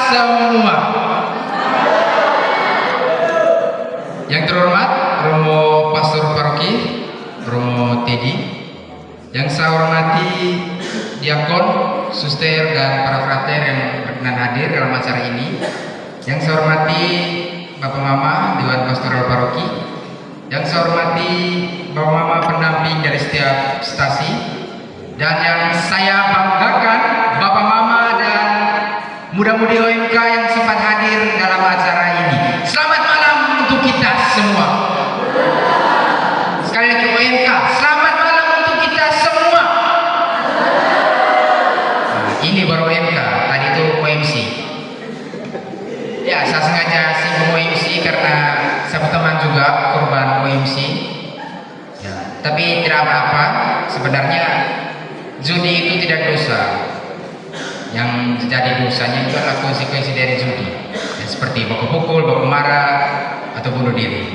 semua. Yang terhormat Romo Pastor Paroki Romo Teddy, yang saya hormati diakon, suster dan para frater yang berkenan hadir dalam acara ini, yang saya hormati Bapak Mama Dewan Pastoral Paroki, yang saya hormati Bapak Mama pendamping dari setiap stasi, dan yang saya banggakan Bapak Mama dan muda-mudi OMK yang sempat hadir dalam acara ini. Selamat malam untuk kita semua. Sekali lagi OMK, selamat malam untuk kita semua. Nah, ini baru OMK, tadi itu OMC. Ya, saya sengaja singgung OMC karena saya teman juga korban OMC. Ya, tapi tidak apa-apa. Sebenarnya judi itu tidak dosa. Yang jadi dosanya itu adalah konsekuensi dari judi. Ya, seperti baku pukul, baku marah, atau bunuh diri.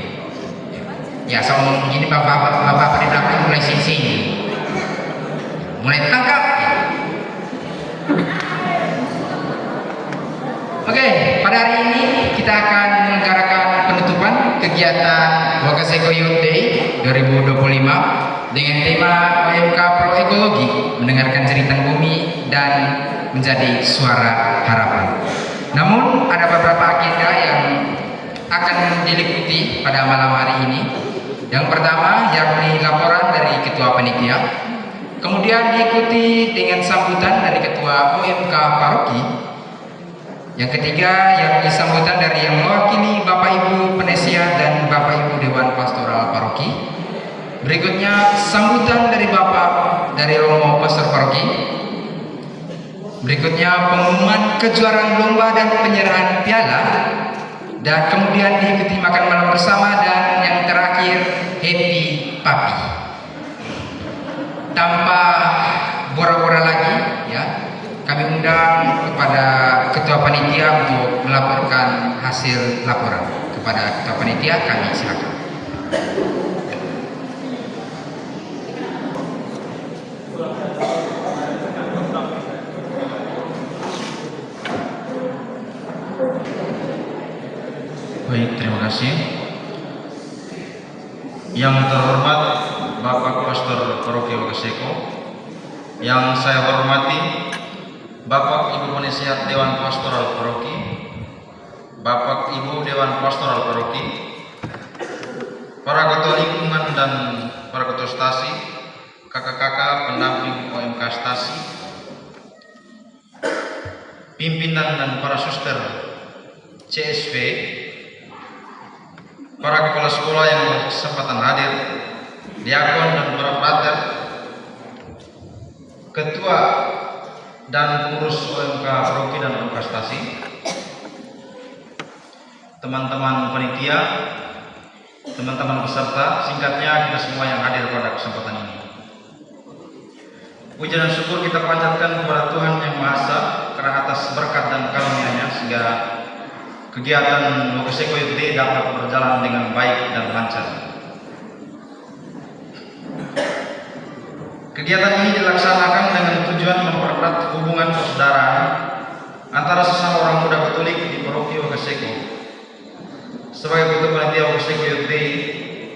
Ya, so ini bapak di belakang mulai sing-sing, mulai tangkap. Oke, pada hari ini kita akan menyelenggarakan penutupan kegiatan Wakaseko Youth Day 2025 dengan tema OMK Pro Ekologi, mendengarkan jeritan bumi dan menjadi suara harapan. Namun ada beberapa agenda yang akan diliputi pada malam hari ini. Yang pertama yakni laporan dari Ketua Panitia, kemudian diikuti dengan sambutan dari Ketua OMK Paroki. Yang ketiga yakni sambutan dari yang mewakili Bapak Ibu Penasihat dan Bapak Ibu Dewan Pastoral Paroki. Berikutnya sambutan dari Bapak dari Romo Pastor Paroki. Berikutnya pengumuman kejuaraan lomba dan penyerahan piala, dan kemudian diikuti makan malam bersama, dan yang terakhir happy papi. Tanpa bora-bora lagi, ya, kami undang kepada Ketua Panitia untuk melaporkan hasil laporan. Kepada Ketua Panitia, kami silakan. Baik, terima kasih. Yang terhormat Bapak Pastor Paroki Wakaseko, yang saya hormati Bapak Ibu Penasihat Dewan Pastoral Paroki, Bapak Ibu Dewan Pastoral Paroki, para ketua lingkungan dan para ketua stasi, kakak-kakak pendamping OMK stasi, pimpinan dan para suster CSV, para kepala sekolah yang berkesempatan hadir, diakon dan para frater, ketua dan pengurus OMK Paroki dan OMK stasi, teman-teman panitia, teman-teman peserta, singkatnya kita semua yang hadir pada kesempatan ini. Puji dan syukur kita panjatkan kepada Tuhan Yang Maha Esa karena atas berkat dan karunia-Nya sehingga kegiatan Wakaseko Youth Day dapat berjalan dengan baik dan lancar. Kegiatan ini dilaksanakan dengan tujuan mempererat hubungan persaudaraan antara sesama orang muda Katolik di Paroki Wakaseko. Sebagai Ketua Panitia Wakaseko Youth Day,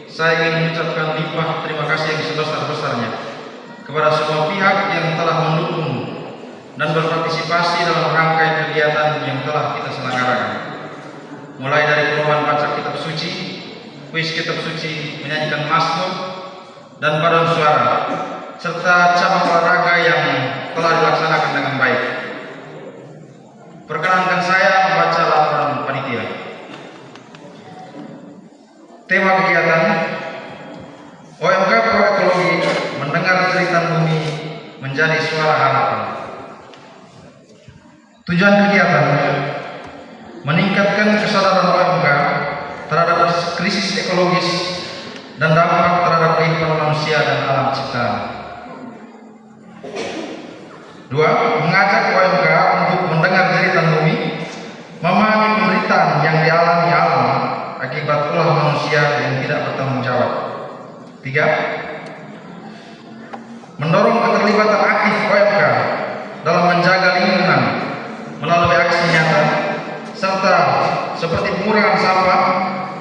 saya ingin mengucapkan limpah terima kasih yang sebesar-besarnya kepada semua pihak yang telah mendukung dan berpartisipasi dalam rangkaian kegiatan yang telah kita selenggarakan. Mulai dari perubahan baca kitab suci, kuis kitab suci, menyanyikan mazmur dan paduan suara, serta cabang olahraga yang telah dilaksanakan dengan baik. Perkenankan saya membaca laporan panitia. Tema kegiatan OMK Pro Ekologi, mendengar jeritan bumi menjadi suara harapan. Tujuan kegiatan meningkatkan kesadaran OMK terhadap krisis ekologis dan dampak terhadap kehidupan manusia dan alam ciptaan. 2. Mengajak OMK untuk mendengar jeritan bumi, memahami penderitaan yang dialami alam akibat ulah manusia yang tidak bertanggung jawab. 3. Mendorong keterlibatan aktif OMK dalam menjaga lingkungan melalui aksi nyata seperti pengurangan sampah,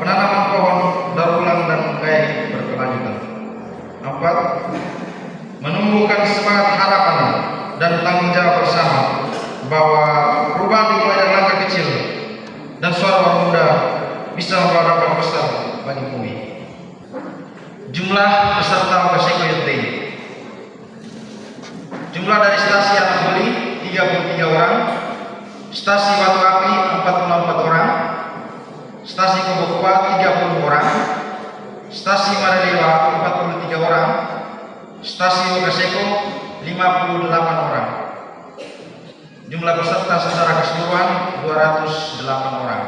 penanaman pohon daur ulang dan gaya berkelanjutan. 4. Menumbuhkan semangat harapan dan tanggung jawab bersama bahwa perubahan dimulai dari langkah kecil dan suara orang muda bisa membawa dampak besar bagi bumi. Jumlah peserta Wakaseko Youth Day. Jumlah dari stasi Anak Beli 33 orang, stasi Batu Api 44 orang, stasi Kobokwa 30 orang, stasi Marelewa 43 orang, stasi Wakaseko 58 orang. Jumlah peserta secara keseluruhan 208 orang.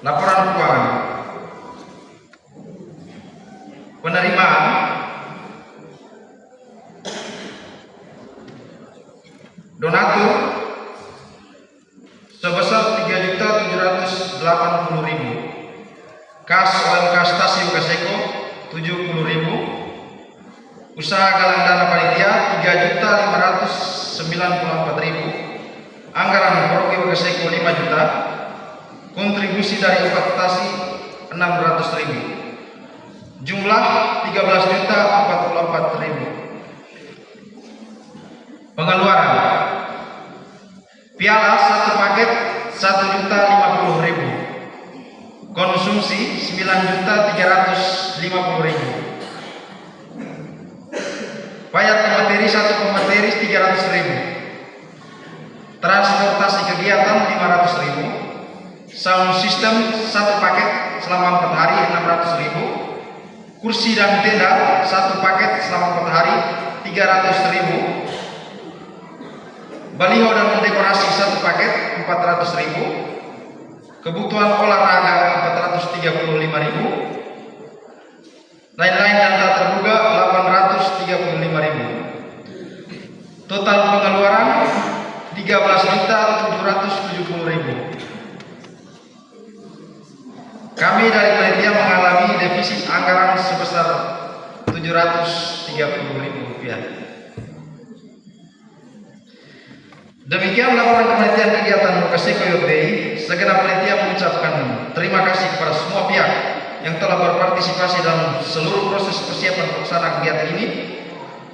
Laporan keuangan. Penerimaan donatur sebesar 3.780.000, kas OMK stasi Wakaseko 70.000, usaha galang dana panitia 3.594.000, anggaran paroki Wakaseko 5 juta, kontribusi dari 4 stasi 600.000, jumlah 13.044.000. Pengeluaran piala 1 paket 1.050.000, konsumsi 9.350.000, bayar pemateri 1 pemateri 300.000, transportasi kegiatan 500.000, sound system 1 paket selama 4 hari 600.000, kursi dan tenda 1 paket selama 4 hari 300.000, baliho dan dekorasi 1 paket 400.000, kebutuhan olahraga 435.000, lain-lain dan tak terduga 835.000. Total pengeluaran 13.770.000. Kami dari panitia mengalami defisit anggaran sebesar 730.000 rupiah. Demikian laporan penelitian kegiatan Wakaseko Youth Day. Segenap panitia mengucapkan terima kasih kepada semua pihak yang telah berpartisipasi dalam seluruh proses persiapan pelaksanaan kegiatan ini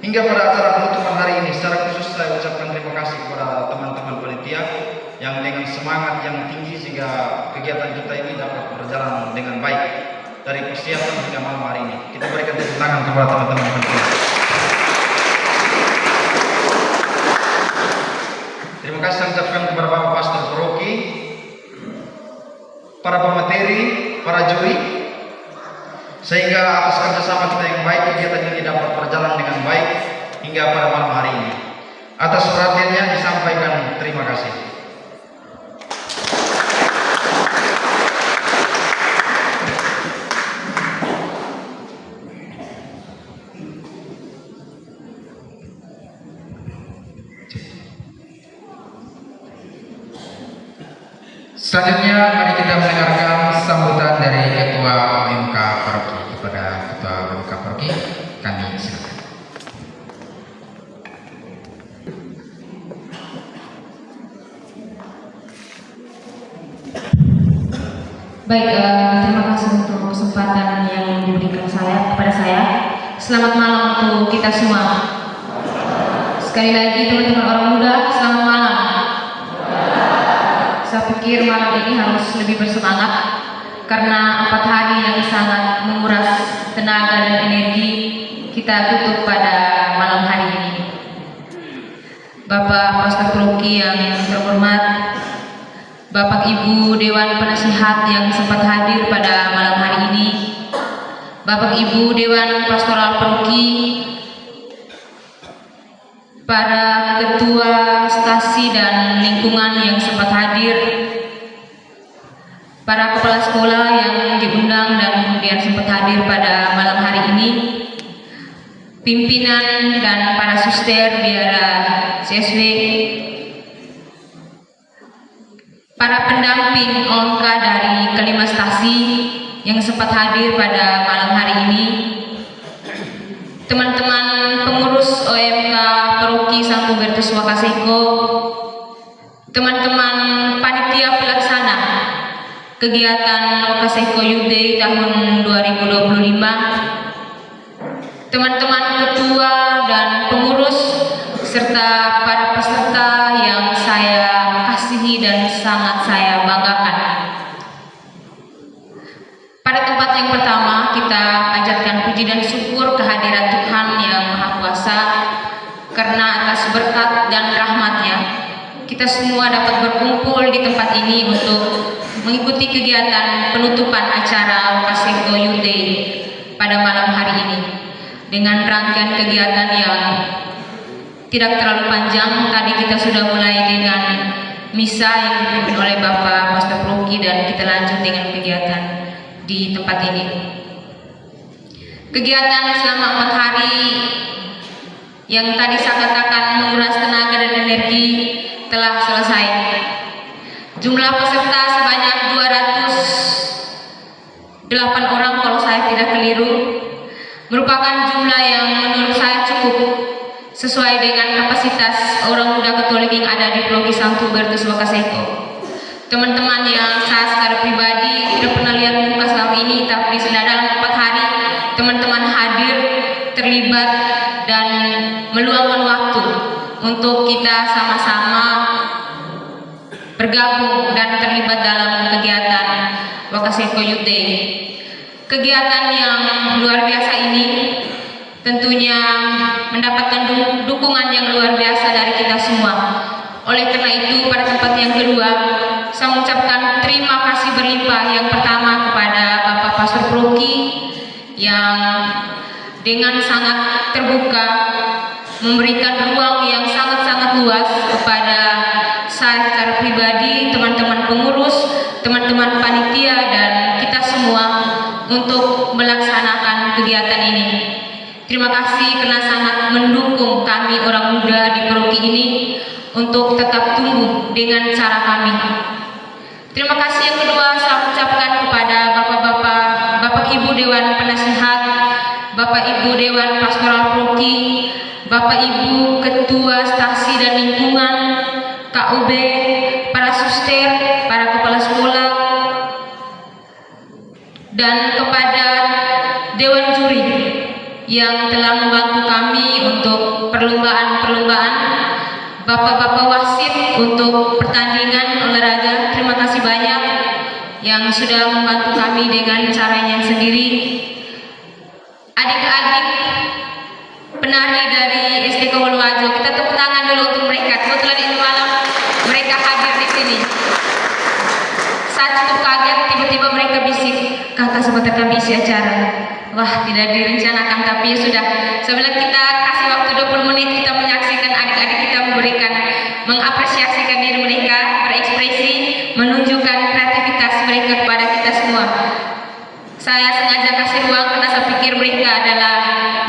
hingga pada acara penutupan hari ini. Secara khusus saya ucapkan terima kasih kepada teman-teman panitia yang dengan semangat yang tinggi sehingga kegiatan kita ini dapat berjalan dengan baik dari persiapan hingga malam hari ini. Kita berikan tepuk tangan kepada teman-teman panitia. Terima kasih saya ucapkan kepada Bapak Pastor Paroki, para pemateri, para juri, sehingga atas kerjasama kita yang baik kegiatan ini dapat berjalan dengan baik hingga pada malam hari ini. Atas perhatiannya disampaikan terima kasih. Selanjutnya mari kita mendengarkan sambutan dari Ketua OMK Paroki. Kepada Ketua OMK Paroki kami silakan. Baik, terima kasih untuk kesempatan yang diberikan kepada saya. Selamat malam untuk kita semua. Sekali lagi teman-teman orang muda, selamat malam. Saya pikir malam ini harus lebih bersemangat karena 4 hari yang sangat menguras tenaga dan energi kita tutup pada malam hari ini. Bapak Pastor Paroki yang terhormat, Bapak Ibu Dewan Penasihat yang sempat hadir pada malam hari ini, Bapak Ibu Dewan Pastoral Paroki, para ketua stasi dan lingkungan yang sempat hadir, para kepala sekolah yang diundang dan kemudian sempat hadir pada malam hari ini, pimpinan dan para suster biara CSW, para pendamping OMK dari kelima stasi yang sempat hadir pada malam hari ini, teman-teman pengurus OMK Paroki Santo Bertus Wakaseko, teman-teman panitia pelaksana kegiatan Wakaseko Youth Day tahun 2025, teman-teman ketua dan pengurus, serta para peserta yang saya kasihi dan sangat saya banggakan. Pada tempat yang pertama, kita panjatkan puji dan syukur kehadiran Tuhan yang Maha Kuasa, karena atas berkat dan rahmat-Nya kita semua dapat berkumpul di tempat ini untuk mengikuti kegiatan penutupan acara Wakaseko Youth Day pada malam hari ini dengan rangkaian kegiatan yang tidak terlalu panjang. Tadi kita sudah mulai dengan misa yang dipimpin oleh Bapak Pastor Proki, dan kita lanjut dengan kegiatan di tempat ini. Kegiatan selama 4 hari yang tadi saya katakan menguras tenaga dan energi telah selesai. Jumlah peserta sebanyak 208 orang kalau saya tidak keliru, merupakan jumlah yang menurut saya cukup sesuai dengan kapasitas orang muda Katolik yang ada di Paroki Santo Hubertus Wakaseko. Teman-teman yang saya secara pribadi tidak pernah lihat muka selama ini, tapi sudah dalam 4 hari teman-teman hadir, terlibat, dan meluangkan waktu untuk kita sama-sama bergabung dan terlibat dalam kegiatan Wakaseko Youth Day. Kegiatan yang luar biasa ini tentunya mendapatkan dukungan yang luar biasa dari kita semua. Oleh karena itu, pada tempat yang kedua, saya mengucapkan terima kasih berlimpah yang pertama kepada Bapak Pastor Proki yang dengan sangat terbuka memberikan ruang yang sangat-sangat luas kepada saya secara pribadi, teman-teman pengurus, teman-teman panitia, dan kita semua untuk melaksanakan kegiatan ini. Terima kasih karena sangat mendukung kami orang muda di paroki ini untuk tetap tumbuh dengan cara kami. Terima kasih yang kedua saya ucapkan kepada Bapak-bapak, Bapak Ibu Dewan Penasihat, Bapak Ibu Dewan Pastoral Paroki, Bapak Ibu Ketua Stasi dan Lingkungan, KUB, para suster, para kepala sekolah, dan kepada Dewan Juri yang telah membantu kami untuk perlombaan-perlombaan, Bapak-bapak wasit untuk pertandingan olahraga. Terima kasih banyak yang sudah membantu kami dengan caranya sendiri. Adik-adik penari dari SDK Waluwajo, kita tepuk tangan dulu untuk mereka. Kebetulan ini malam mereka hadir di sini. Saya cukup kaget, tiba-tiba mereka bisik, "Kakak sebentar kami isi acara." Wah, tidak direncanakan, tapi ya sudah. Sebenarnya kita kasih waktu 20 menit, kita menyaksikan adik-adik kita mengapresiasikan diri mereka, berekspresi, menunjukkan kreativitas mereka kepada kita semua. Saya sengaja kasih ruang karena saya pikir mereka adalah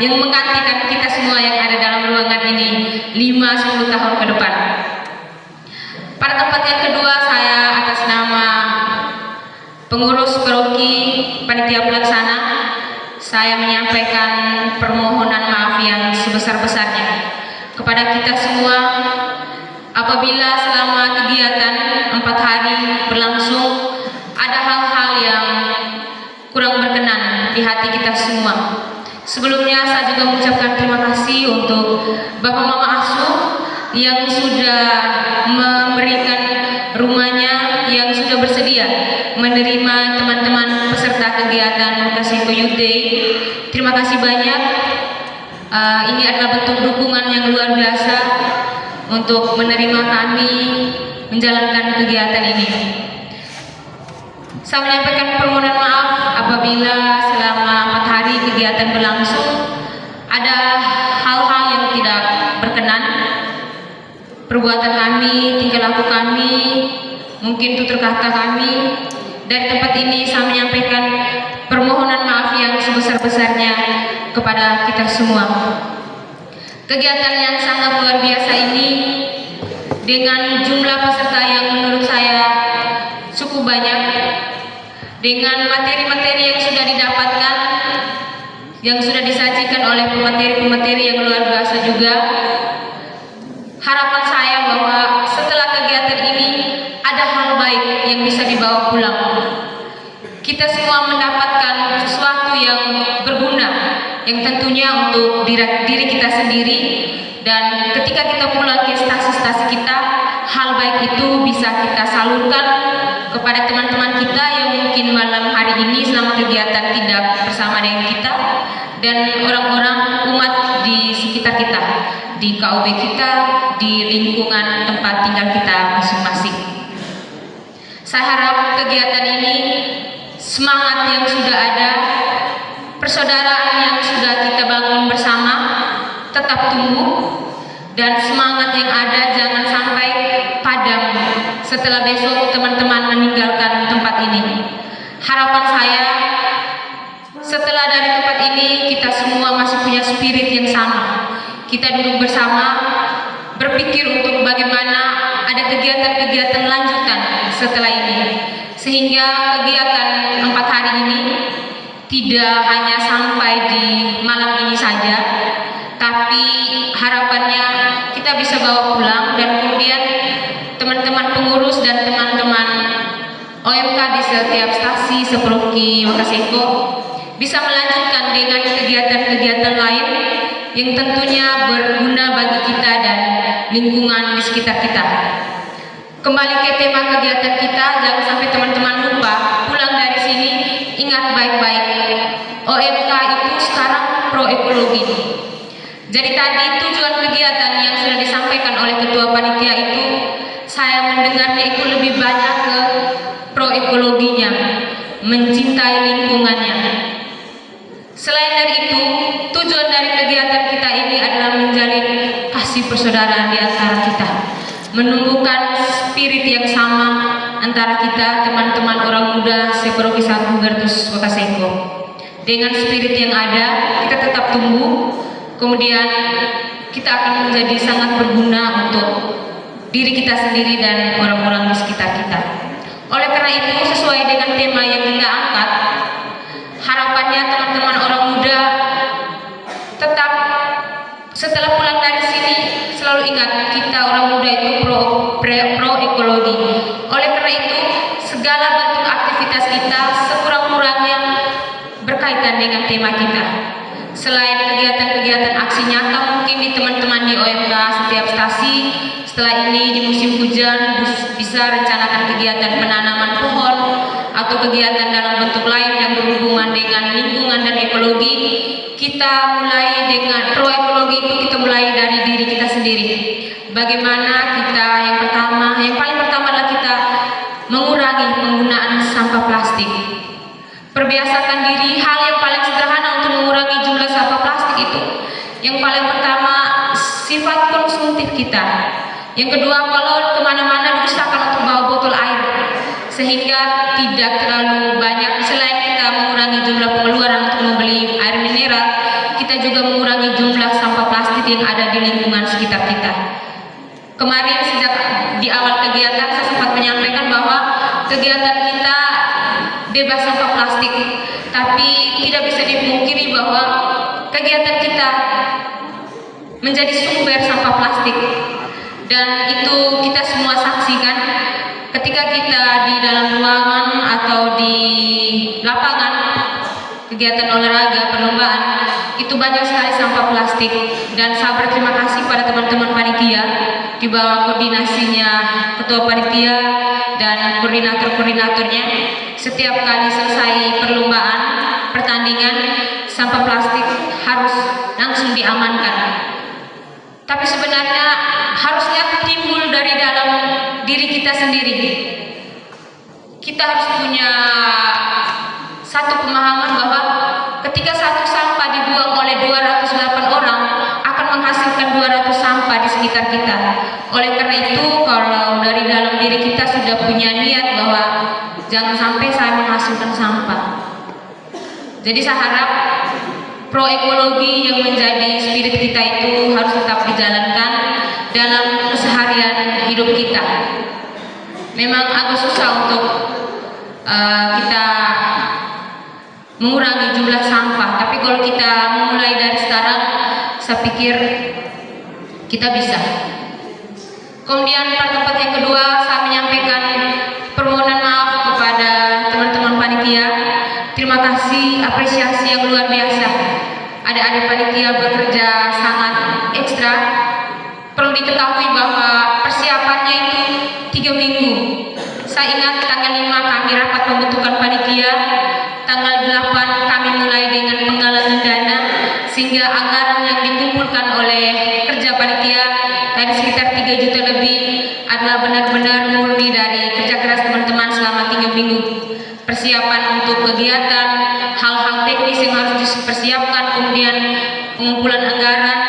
yang menggantikan kita semua yang ada dalam ruangan ini 5-10 tahun ke depan. Pada tempat yang kedua, saya atas nama pengurus paroki, panitia pelaksana, saya menyampaikan permohonan maaf yang sebesar-besarnya kepada kita semua apabila selama kegiatan 4 hari berlangsung ada hal-hal yang kurang berkenan di hati kita semua. Sebelumnya saya juga mengucapkan terima kasih untuk Bapak Mama Asuh yang sudah memberikan rumahnya, yang sudah bersedia menerima teman-teman peserta kegiatan Wakaseko Youth Day. Terima kasih banyak. Ini adalah bentuk dukungan yang luar biasa untuk menerima kami menjalankan kegiatan ini. Saya menyampaikan permohonan maaf apabila selama 4 hari kegiatan berlangsung ada hal-hal yang tidak berkenan, perbuatan kami, tingkah laku kami, mungkin tutur kata kami. Dari tempat ini saya menyampaikan permohonan maaf yang sebesar-besarnya kepada kita semua. Kegiatan yang sangat luar biasa ini dengan jumlah peserta yang menurut saya cukup banyak, dengan materi-materi yang sudah didapatkan, yang sudah disajikan oleh pemateri-pemateri yang luar biasa juga. Harapan saya bahwa setelah kegiatan ini ada hal yang bisa dibawa pulang. Kita semua mendapatkan sesuatu yang berguna, yang tentunya untuk diri kita sendiri, dan ketika kita pulang ke stasi-stasi kita, hal baik itu bisa kita salurkan kepada teman-teman kita yang mungkin malam hari ini selama kegiatan tidak bersama dengan kita, dan orang-orang umat di sekitar kita, di KUB kita, di lingkungan tempat tinggal kita masing-masing. Saya harap kegiatan ini, semangat yang sudah ada, persaudaraan yang sudah kita bangun bersama tetap tumbuh, dan semangat yang ada jangan sampai padam setelah besok teman-teman meninggalkan tempat ini. Harapan saya, setelah dari tempat ini kita semua masih punya spirit yang sama. Kita duduk bersama, berpikir untuk bagaimana ada kegiatan-kegiatan lanjutan setelah ini, sehingga kegiatan 4 hari ini tidak hanya sampai di malam ini saja, tapi harapannya kita bisa bawa pulang, dan kemudian teman-teman pengurus dan teman-teman OMK di setiap stasi seperti Wakaseko bisa melanjutkan dengan kegiatan-kegiatan lain yang tentunya berguna bagi kita dan lingkungan di sekitar kita. Kembali ke tema kegiatan kita, jangan sampai teman-teman lupa pulang dari sini, ingat baik-baik, OMK itu sekarang pro ekologi. Jadi tadi tujuan kegiatan yang sudah disampaikan oleh ketua panitia itu, saya mendengarnya itu lebih banyak ke pro ekologinya, mencintai lingkungannya. Selain dari itu, tujuan dari kegiatan kita ini adalah menjalin kasih persaudaraan di antara kita, menumbuhkan spirit yang sama antara kita, teman-teman orang muda Seproki 1 Hubertus Wakaseko. Dengan spirit yang ada, kita tetap tumbuh, kemudian kita akan menjadi sangat berguna untuk diri kita sendiri dan orang-orang di sekitar kita. Oleh karena itu, sesuai dengan tema yang kita angkat, harapannya teman-teman orang muda tetap setelah pulang dari sini selalu ingat kita orang muda itu pro ekologi. Oleh karena itu, segala bentuk aktivitas kita sekurang-kurangnya berkaitan dengan tema kita. Selain kegiatan-kegiatan aksi nyata mungkin di teman-teman di OMK setiap stasi, setelah ini di musim hujan bisa rencanakan kegiatan penanaman pohon atau kegiatan dalam bentuk lain yang berhubungan dengan lingkungan dan ekologi. Kita mulai dengan pro ekologi itu, kita mulai dari diri kita sendiri. Bagaimana kita yang paling pertama adalah kita mengurangi penggunaan sampah plastik. Perbiasakan diri, hal yang paling sederhana untuk mengurangi jumlah sampah plastik itu. Yang paling pertama, sifat konsumtif kita. Yang kedua, kalau kemana-mana diusahakan untuk bawa botol air, sehingga tidak terlalu banyak. Selain kita mengurangi jumlah pengeluaran untuk membeli air mineral, kita juga mengurangi jumlah sampah plastik yang ada di lingkungan sekitar kita. Kemarin sejak di awal kegiatan saya sempat menyampaikan bahwa kegiatan kita bebas sampah plastik, tapi tidak bisa dipungkiri bahwa kegiatan kita menjadi sumber sampah plastik, dan itu kita semua saksikan ketika kita di dalam ruangan atau di lapangan kegiatan olahraga perlombaan, itu banyak sekali sampah plastik. Dan saya berterima kasih pada teman-teman panitia di bawah koordinasinya ketua panitia dan koordinator-koordinatornya. Setiap kali selesai perlombaan, pertandingan, sampah plastik harus langsung diamankan. Tapi sebenarnya harusnya timbul dari dalam diri kita sendiri. Kita harus punya satu pemahaman bahwa ketika satu sampah dibuang oleh 208 orang akan menghasilkan 200 sampah di sekitar kita. Oleh karena itu, kalau dari dalam diri kita sudah punya niat bahwa jangan sampai saya menghasilkan sampah. Jadi saya harap pro ekologi yang menjadi spirit kita itu harus tetap dijalankan dalam keseharian hidup kita. Memang agak susah untuk kita mengurangi jumlah sampah, tapi kalau kita memulai dari sekarang, saya pikir kita bisa. Kemudian tempat yang kedua, saya menyampaikan permohonan maaf yang luar biasa. Adik-adik panitia bekerja sangat ekstra. Perlu diketahui bahwa persiapannya itu 3 minggu. Saya ingat tanggal 5 kami rapat pembentukan panitia, tanggal 8 kami mulai dengan penggalangan dana, sehingga anggaran yang dikumpulkan oleh kerja panitia dari sekitar 3 juta lebih adalah benar-benar murni dari kerja keras teman-teman selama 3 minggu. Persiapan untuk kegiatan, hal-hal teknis yang harus dipersiapkan, kemudian pengumpulan anggaran,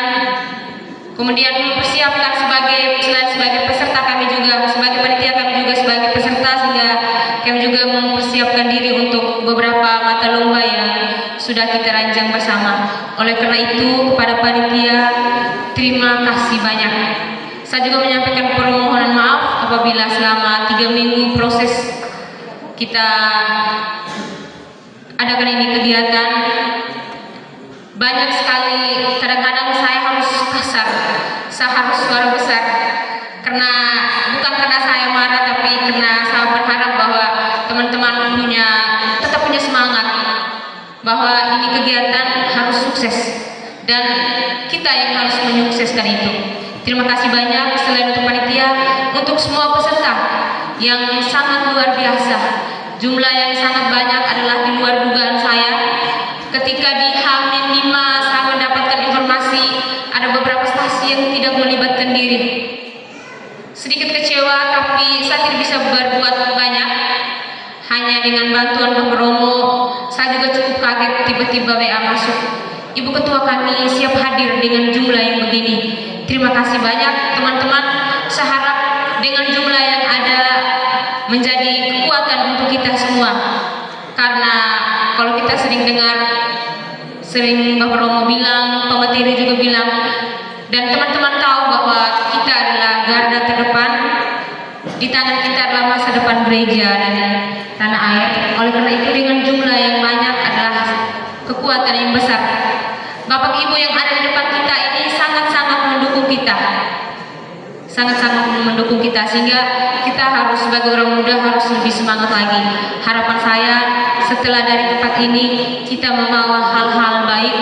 kemudian mempersiapkan selain sebagai peserta kami juga sebagai panitia, kami juga sebagai peserta, sehingga kami juga mempersiapkan diri untuk beberapa mata lomba yang sudah kita rancang bersama. Oleh karena itu, kepada panitia terima kasih banyak. Saya juga menyampaikan permohonan maaf apabila selama 3 minggu proses kita adakan ini kegiatan, banyak sekali kadang-kadang saya harus kasar, saya harus suara besar, karena bukan karena saya marah, tapi karena saya berharap bahwa teman-teman tetap punya semangat bahwa ini kegiatan harus sukses dan kita yang harus menyukseskan itu. Terima kasih banyak selain untuk panitia, untuk semua peserta yang sangat luar biasa. Jumlah yang sangat banyak adalah di luar dugaan saya. Ketika di H-5 saya mendapatkan informasi ada beberapa stasi yang tidak melibatkan diri. Sedikit kecewa, tapi saya tidak bisa berbuat banyak. Hanya dengan bantuan Bapak Romo, saya juga cukup kaget tiba-tiba WA masuk. Ibu Ketua kami siap hadir dengan jumlah yang begini. Terima kasih banyak teman-teman. Saya harap dengan jumlah yang ada menjadi kekuatan untuk kita semua. Karena kalau kita sering dengar, sering Bapak Romo bilang, Pak Materi juga bilang, dan teman-teman tahu bahwa kita adalah garda terdepan. Di tangan kita adalah masa depan gereja dan tanah air. Oleh karena itu, dengan jumlah yang banyak adalah kekuatan yang besar. Bapak Ibu yang ada di depan kita ini sangat-sangat mendukung kita, mendukung kita, sehingga kita harus sebagai orang muda harus lebih semangat lagi. Harapan saya setelah dari tempat ini kita membawa hal-hal baik,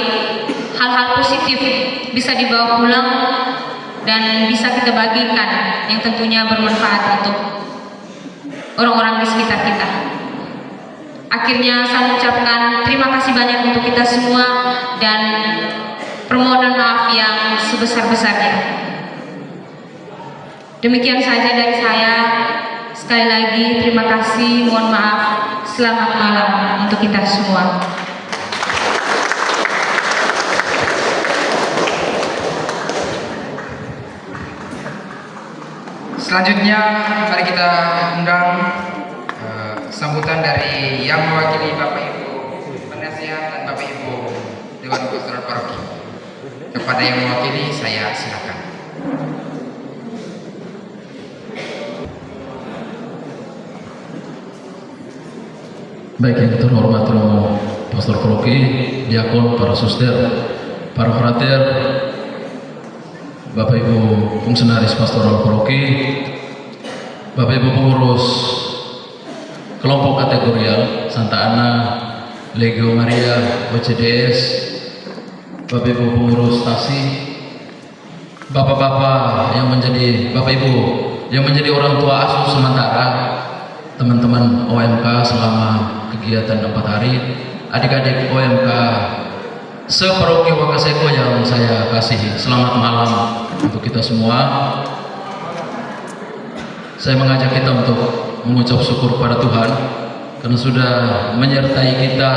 hal-hal positif bisa dibawa pulang dan bisa kita bagikan, yang tentunya bermanfaat untuk orang-orang di sekitar kita. Akhirnya saya mengucapkan terima kasih banyak untuk kita semua dan permohonan maaf yang sebesar-besarnya. Demikian saja dari saya. Sekali lagi terima kasih, mohon maaf, selamat malam untuk kita semua. Selanjutnya mari kita undang sambutan dari yang mewakili Bapak Ibu penasihat dan Bapak Ibu Dewan Pastoral Paroki. Kepada yang mewakili saya silakan. Baik yang terhormat Romo Pastor Paroki, Diakon, para suster, para frater, Bapak Ibu fungsionaris Pastoral Paroki, Bapak Ibu pengurus kelompok kategorial Santa Ana, Legio Maria, OCDS, Bapak Ibu pengurus stasi, Bapak-bapak yang menjadi Bapak Ibu yang menjadi orang tua asuh sementara, teman-teman OMK selama kegiatan 4 hari, adik-adik OMK separoki Wakaseko yang saya kasihi, selamat malam untuk kita semua. Saya mengajak kita untuk mengucap syukur pada Tuhan karena sudah menyertai kita,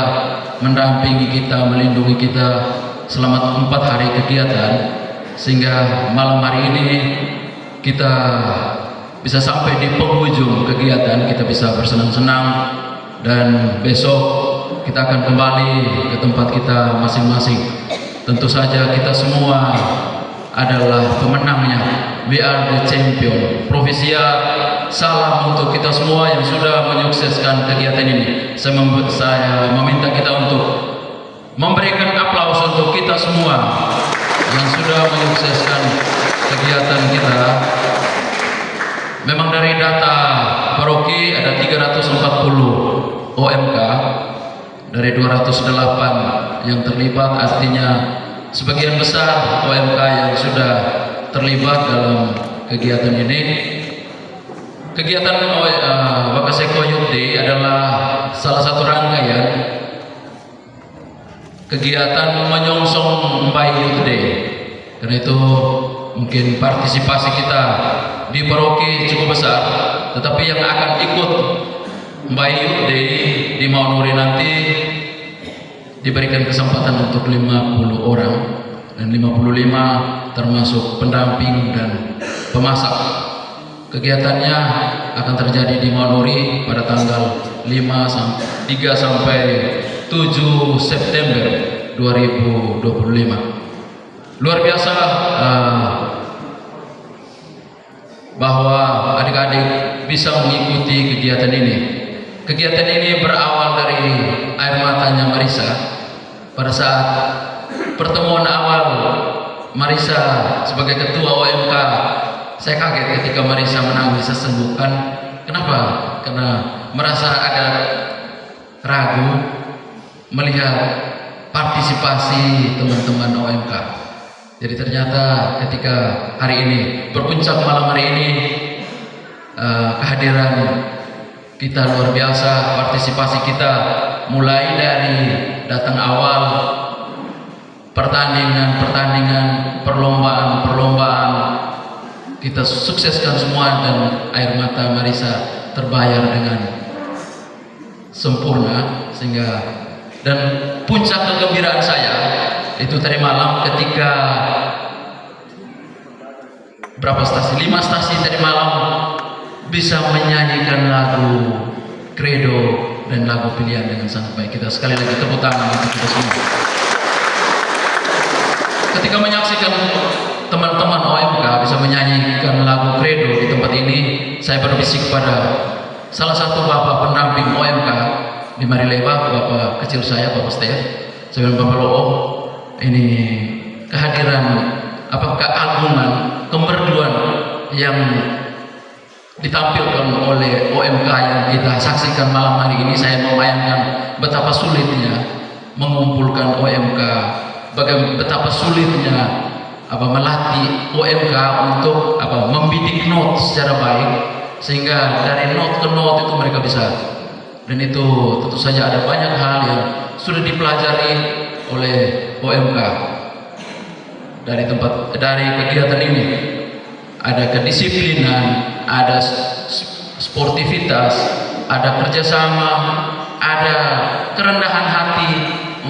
mendampingi kita, melindungi kita selama 4 hari kegiatan, sehingga malam hari ini kita bisa sampai di penghujung kegiatan, kita bisa bersenang-senang, dan besok kita akan kembali ke tempat kita masing-masing. Tentu saja kita semua adalah pemenangnya. We are the champion. Provisia, salam untuk kita semua yang sudah menyukseskan kegiatan ini. Saya meminta kita untuk memberikan aplaus untuk kita semua yang sudah menyukseskan kegiatan kita. Memang dari data paroki ada 340 OMK dari 208 yang terlibat, artinya sebagian besar OMK yang sudah terlibat dalam kegiatan ini. Kegiatan Wakaseko Youth Day adalah salah satu rangkaian kegiatan menyongsong Mbai Youth Day. Karena itu mungkin partisipasi kita di paroki cukup besar, tetapi yang akan ikut Mbai Youth Day di Maunuri nanti diberikan kesempatan untuk 50 orang, dan 55 termasuk pendamping dan pemasak. Kegiatannya akan terjadi di Maunuri pada tanggal 3 sampai 7 September 2025. Luar biasa bahwa adik-adik bisa mengikuti kegiatan ini. Kegiatan ini berawal dari air matanya Marisa. Pada saat pertemuan awal Marisa sebagai ketua OMK, saya kaget ketika Marisa menangis sesenggukan. Kenapa? Karena merasa agak ragu melihat partisipasi teman-teman OMK. Jadi ternyata ketika hari ini, berpuncak malam hari ini, kehadiran kita luar biasa, partisipasi kita mulai dari datang awal, pertandingan, perlombaan, kita sukseskan semua dan air mata Marisa terbayar dengan sempurna. Sehingga, dan puncak kegembiraan saya itu tadi malam ketika berapa stasi, 5 stasi tadi malam bisa menyanyikan lagu Credo dan lagu pilihan dengan sangat baik. Kita sekali lagi tepuk tangan untuk kita semua. Ketika menyaksikan teman-teman OMK bisa menyanyikan lagu Credo di tempat ini, saya berbisik kepada salah satu bapak pendamping OMK di Marileba, bapak kecil saya, Bapak Stef. Saya bilang, Bapak Loo, ini kehadiran keagungan, kemerduan yang ditampilkan oleh OMK yang kita saksikan malam hari ini. Saya membayangkan betapa sulitnya mengumpulkan OMK, betapa sulitnya melatih OMK untuk membidik not secara baik, sehingga dari not ke not itu mereka bisa. Dan itu tentu saja ada banyak hal yang sudah dipelajari oleh OMK dari kegiatan ini. Ada kedisiplinan, ada sportivitas, ada kerjasama, ada kerendahan hati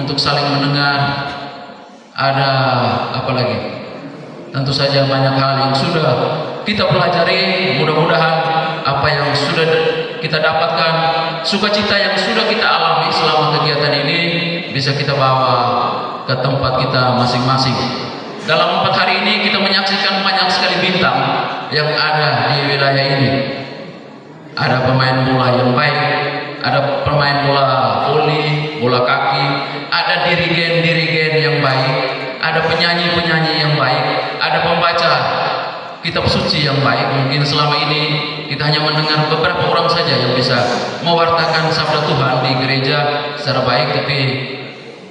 untuk saling mendengar, ada apa lagi? Tentu saja banyak hal yang sudah kita pelajari. Mudah-mudahan apa yang sudah kita dapatkan, sukacita yang sudah kita alami selama kegiatan ini bisa kita bawa ke tempat kita masing-masing. Dalam 4 hari ini kita menyaksikan banyak sekali bintang yang ada di wilayah ini. Ada pemain bola yang baik, ada pemain bola voli, bola kaki, ada dirigen-dirigen yang baik, ada penyanyi-penyanyi yang baik, ada pembaca kitab suci yang baik. Mungkin selama ini kita hanya mendengar beberapa orang saja yang bisa mewartakan sabda Tuhan di gereja secara baik, tapi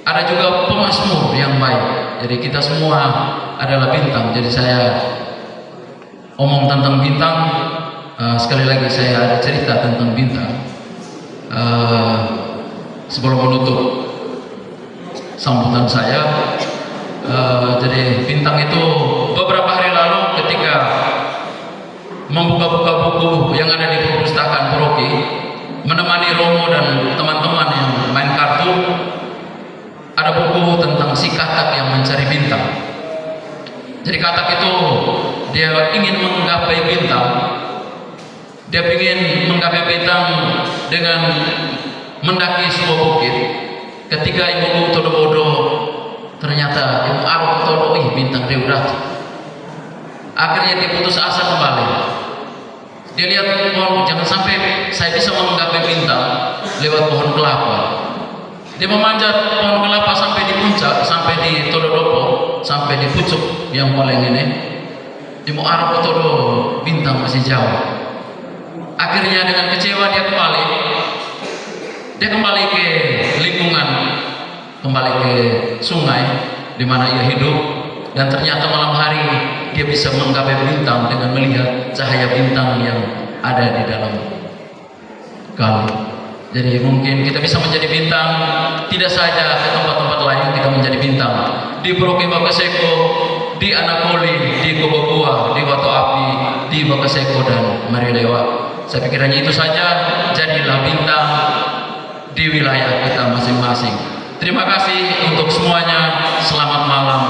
ada juga pemazmur yang baik. Jadi kita semua adalah bintang. Jadi saya omong tentang bintang, sekali lagi saya ada cerita tentang bintang. Sebelum menutup sambutan saya, jadi bintang itu beberapa hari lalu ketika membuka-buka buku yang ada di perpustakaan paroki, menemani Romo dan teman-teman yang main kartu, ada buku tentang si katak yang mencari bintang. Jadi katak itu dia ingin menggapai bintang, dia ingin menggapai bintang dengan mendaki sebuah bukit. Ketika ibu todo-bodo ternyata ibu arok todo bintang dia udah. Akhirnya dia putus asa kembali. Dia lihat pohon, jangan sampai saya bisa menggapai bintang lewat pohon kelapa. Dia memanjat pohon kelapa sampai di puncak, sampai di Tododopo, sampai di pucuk yang paling ini. Dia mau arah todo bintang masih jauh. Akhirnya dengan kecewa dia kembali ke lingkungan kembali ke sungai di mana ia hidup, dan ternyata malam hari dia bisa menggapai bintang dengan melihat cahaya bintang yang ada di dalam kali. Jadi mungkin kita bisa menjadi bintang tidak saja ke tempat-tempat lain, kita menjadi bintang di Paroki Wakaseko, di Anakoli, di Kobogua, di Watu Api, di Wakaseko dan Maria Dewa. Saya pikir hanya itu saja, jadilah bintang di wilayah kita masing-masing. Terima kasih untuk semuanya, selamat malam,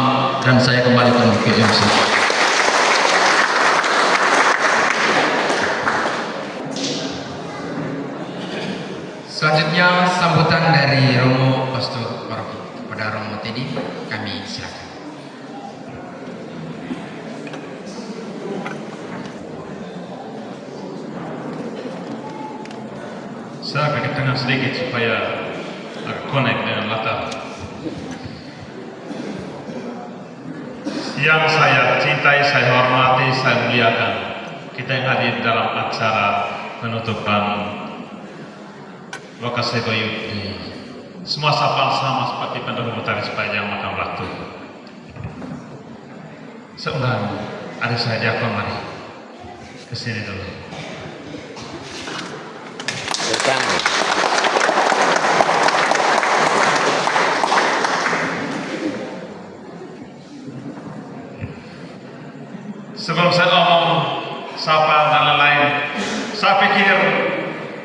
dan saya kembalikan ke MC. Selanjutnya sambutan dari Romo Pastor Paroki. Kepada Romo Teddy, kami silakan. Saya ke tengah sedikit supaya agak connect dengan latar. Yang saya cintai, saya hormati, saya muliakan, kita yang hadir dalam acara penutupan Wakaseko Youth. Semua sapaan sama seperti pendahulu tadi sepanjang makan waktu. Seundang adik saya Diakon, mari kesini dulu. Sebelum saya ngomong sapa dan lain-lain, saya pikir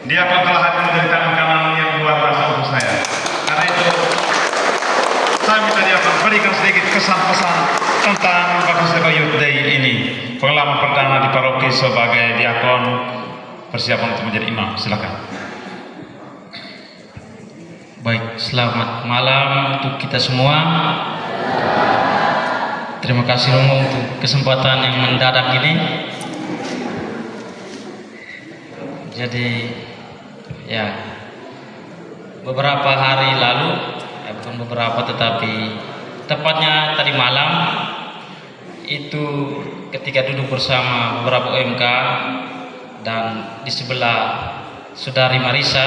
dia akan telah hadir menjadi tangan kanan yang luar biasa untuk saya. Karena itu, saya minta dia akan berikan sedikit kesan-pesan tentang Wakaseko Youth Day ini. Pengalaman pertama di paroki sebagai diakon, persiapan untuk menjadi imam. Silakan. Baik, selamat malam untuk kita semua. Terima kasih Romo untuk kesempatan yang mendadak ini. Jadi ya, beberapa hari lalu, bukan beberapa tetapi tepatnya tadi malam itu ketika duduk bersama beberapa OMK dan di sebelah Saudari Marisa,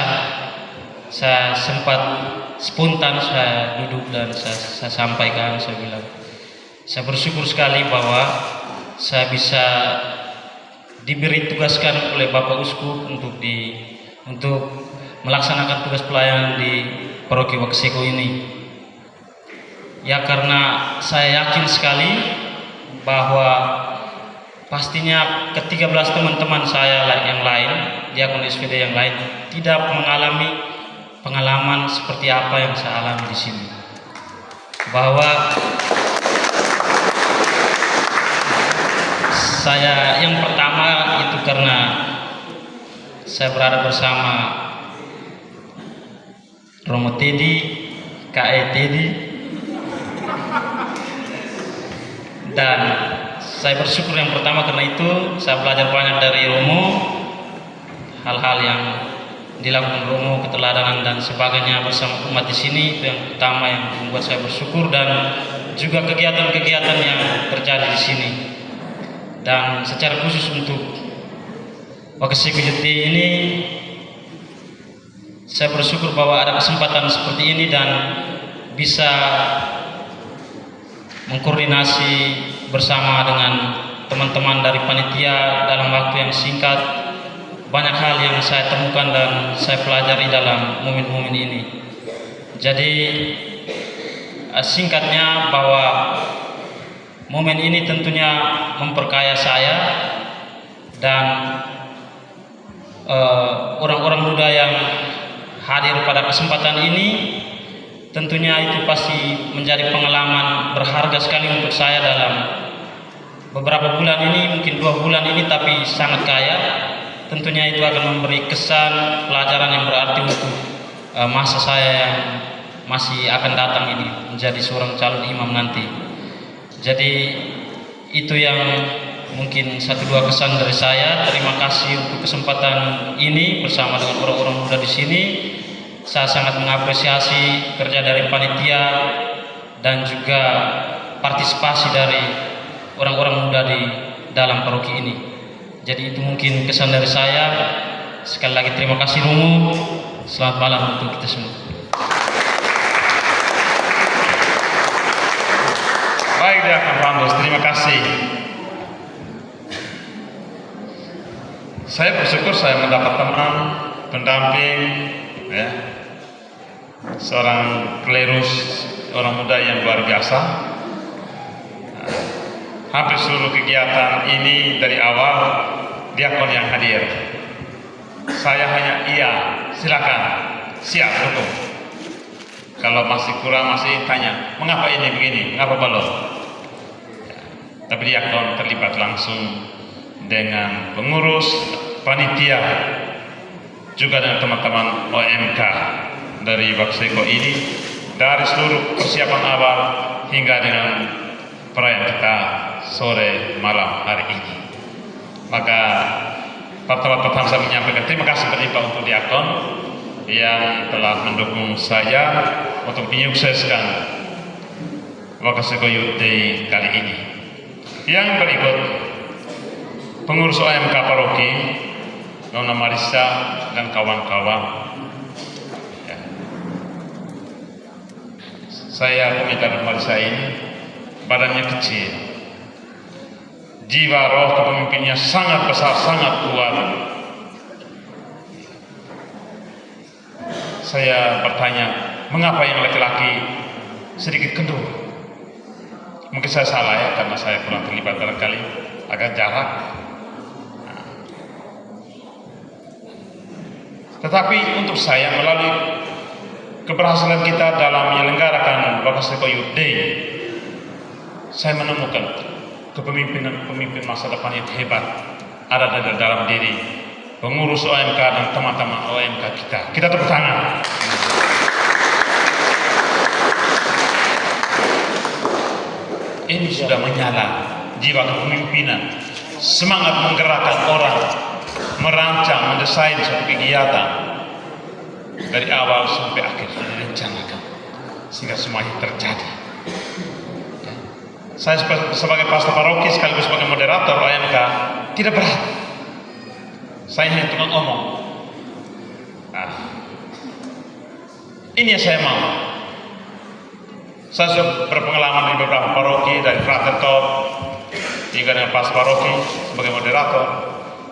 saya sempat spontan saya duduk dan saya sampaikan, saya bilang saya bersyukur sekali bahwa saya bisa diberi tugaskan oleh Bapak Uskup untuk melaksanakan tugas pelayanan di Paroki Wakaseko ini. Ya, karena saya yakin sekali bahwa pastinya ke-13 teman-teman saya yang lain, diakon SPD yang lain, tidak mengalami pengalaman seperti apa yang saya alami di sini. Bahwa saya yang pertama itu karena saya berada bersama Romo Teddy, KE Teddy, dan saya bersyukur yang pertama karena itu saya belajar banyak dari Romo, hal-hal yang dilakukan Romo, keteladanan dan sebagainya bersama umat di sini, itu yang utama yang membuat saya bersyukur, dan juga kegiatan-kegiatan yang terjadi di sini. Dan secara khusus untuk Wakaseko Youth Day ini, saya bersyukur bahwa ada kesempatan seperti ini dan bisa mengkoordinasi bersama dengan teman-teman dari panitia dalam waktu yang singkat. Banyak hal yang saya temukan dan saya pelajari dalam momen-momen ini. Jadi singkatnya bahwa momen ini tentunya memperkaya saya dan orang-orang muda yang hadir pada kesempatan ini, tentunya itu pasti menjadi pengalaman berharga sekali untuk saya dalam beberapa bulan ini, mungkin 2 bulan ini, tapi sangat kaya. Tentunya itu akan memberi kesan pelajaran yang berarti untuk masa saya yang masih akan datang ini menjadi seorang calon imam nanti. Jadi itu yang mungkin 1-2 kesan dari saya. Terima kasih untuk kesempatan ini bersama dengan orang-orang muda di sini. Saya sangat mengapresiasi kerja dari panitia dan juga partisipasi dari orang-orang muda di dalam paroki ini. Jadi itu mungkin kesan dari saya. Sekali lagi terima kasih Romo. Selamat malam untuk kita semua. Baik, Diakon Randus, terima kasih. Saya bersyukur saya mendapat teman, pendamping, ya, seorang klerus, orang muda yang luar biasa. Hampir seluruh kegiatan ini dari awal Diakon yang hadir. Saya hanya iya, silakan, siap, dukung. Kalau masih kurang, masih tanya, mengapa ini begini, mengapa belum? Tapi Diakon terlibat langsung dengan pengurus, panitia, juga dengan teman-teman OMK dari Wakseko ini, dari seluruh persiapan awal hingga dengan perayaan kita sore malam hari ini. Maka pertama-tama saya menyampaikan terima kasih berlimpah untuk Diakon yang telah mendukung saya untuk menyukseskan Wakseko Youth Day kali ini. Yang berikut, pengurus OMK Paroki, Nona Marisa dan kawan-kawan. Ya. Saya peminta Nona Marisa ini badannya kecil, jiwa roh kepemimpinannya sangat besar, sangat kuat. Saya bertanya, mengapa yang laki-laki sedikit kendur? Mungkin saya salah ya, karena saya kurang terlibat barangkali, agak jarak. Tetapi untuk saya, melalui keberhasilan kita dalam menyelenggarakan Wakseko Youth Day, saya menemukan kepemimpinan masa depan yang hebat ada di dalam diri pengurus OMK dan teman-teman OMK kita. Kita tepuk tangan. Ini sudah menyala jiwa kepemimpinan, semangat menggerakkan orang, merancang, mendesain suatu kegiatan dari awal sampai akhir sudah direncanakan sehingga semuanya terjadi. Saya sebagai pastor paroki sekaligus sebagai moderator OMK tidak berat. Saya hanya tukang ngomong. Ini yang saya mau. Saya sudah berpengalaman di beberapa paroki, dari Frater Top hingga dengan pastor paroki sebagai moderator.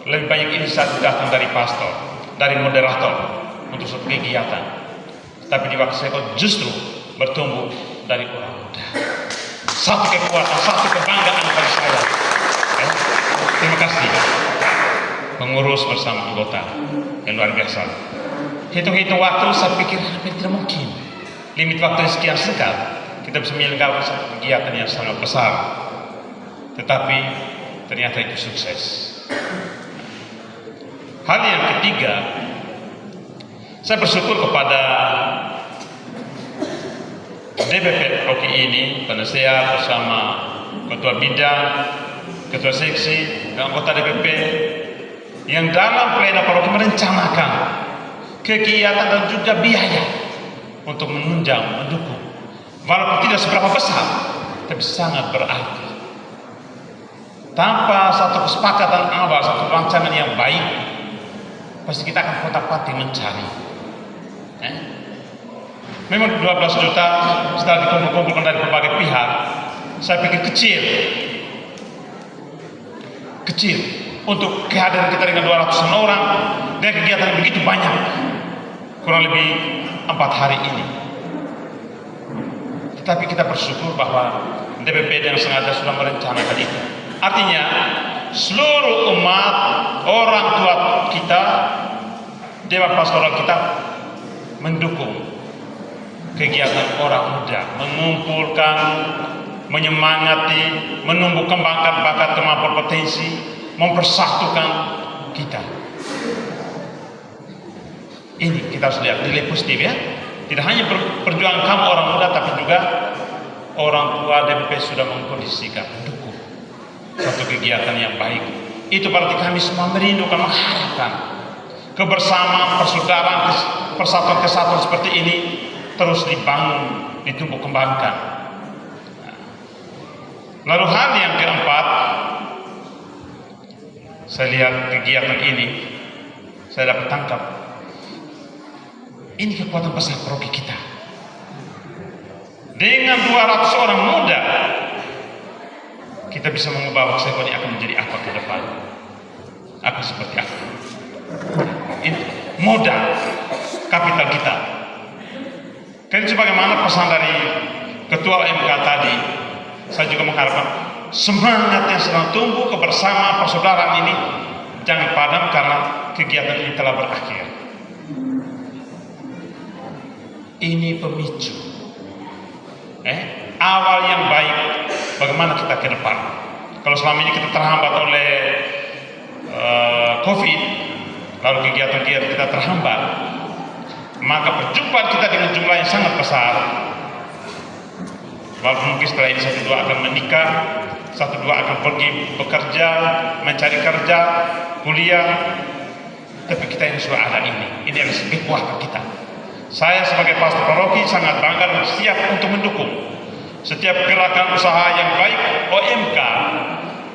Lebih banyak inisiatif datang dari pastor, dari moderator untuk suatu kegiatan. Tapi di Wakseko justru bertumbuh dari orang muda. Satu kekuatan, satu kebanggaan bagi saya. Terima kasih pengurus bersama anggota yang luar biasa. Hitung-hitung waktu, saya pikir hampir tidak mungkin. Limit waktu sekian singkat kita bisa menyelenggarakan satu kegiatan yang sangat besar. Tetapi ternyata itu sukses. Hal yang ketiga, saya bersyukur kepada DPP Paroki ini, penasehat bersama ketua bidang, ketua seksi, dan anggota DPP yang dalam pleno paroki merencanakan kegiatan dan juga biaya untuk menunjang, mendukung, walaupun tidak seberapa besar, tapi sangat berarti. Tanpa satu kesepakatan awal, satu rancangan yang baik, pasti kita akan kotak-katik mencari. Memang 12 juta setelah dikumpulkan dari berbagai pihak, saya pikir kecil untuk kehadiran kita dengan 200 orang dan kegiatan yang begitu banyak, kurang lebih 4 hari ini. Tetapi kita bersyukur bahwa DPP yang sengaja sudah merencanakan itu. Artinya seluruh umat, orang tua kita, dewan pastoral kita mendukung kegiatan orang muda, mengumpulkan, menyemangati, menumbuh kembangkan bakat, kemampuan, potensi, mempersatukan kita. Ini kita harus lihat nilai positif ya. Tidak hanya perjuangan kamu orang muda, tapi juga orang tua DPP sudah mengkondisikan, mendukung satu kegiatan yang baik. Itu berarti kami semua merindukan, mengharapkan kebersamaan, persaudaraan, persatuan kesatuan seperti ini terus dibangun, ditumbuh kembangkan. Lalu hal yang keempat, saya lihat kegiatan ini, saya dapat tangkap, ini kekuatan besar paroki kita. Dengan 200 orang muda kita bisa mengubah Wakseko ini akan menjadi apa ke depan, akan seperti apa. Itu modal kapital kita. Karena sebagaimana pesan dari Ketua MK tadi, saya juga mengharapkan semangat yang sedang tumbuh kebersamaan persaudaraan ini jangan padam karena kegiatan ini telah berakhir. Ini pemicu awal yang baik bagaimana kita ke depan. Kalau selama ini kita terhambat oleh COVID, lalu kegiatan-kegiatan kita terhambat, maka perjumpaan kita dengan jumlah yang sangat besar. Walaupun mungkin setelah ini satu dua akan menikah, satu dua akan pergi bekerja, mencari kerja, kuliah, tapi kita yang sudah ada ini yang kekuatan kita. Saya sebagai pastor paroki sangat bangga dan siap untuk mendukung setiap gerakan usaha yang baik OMK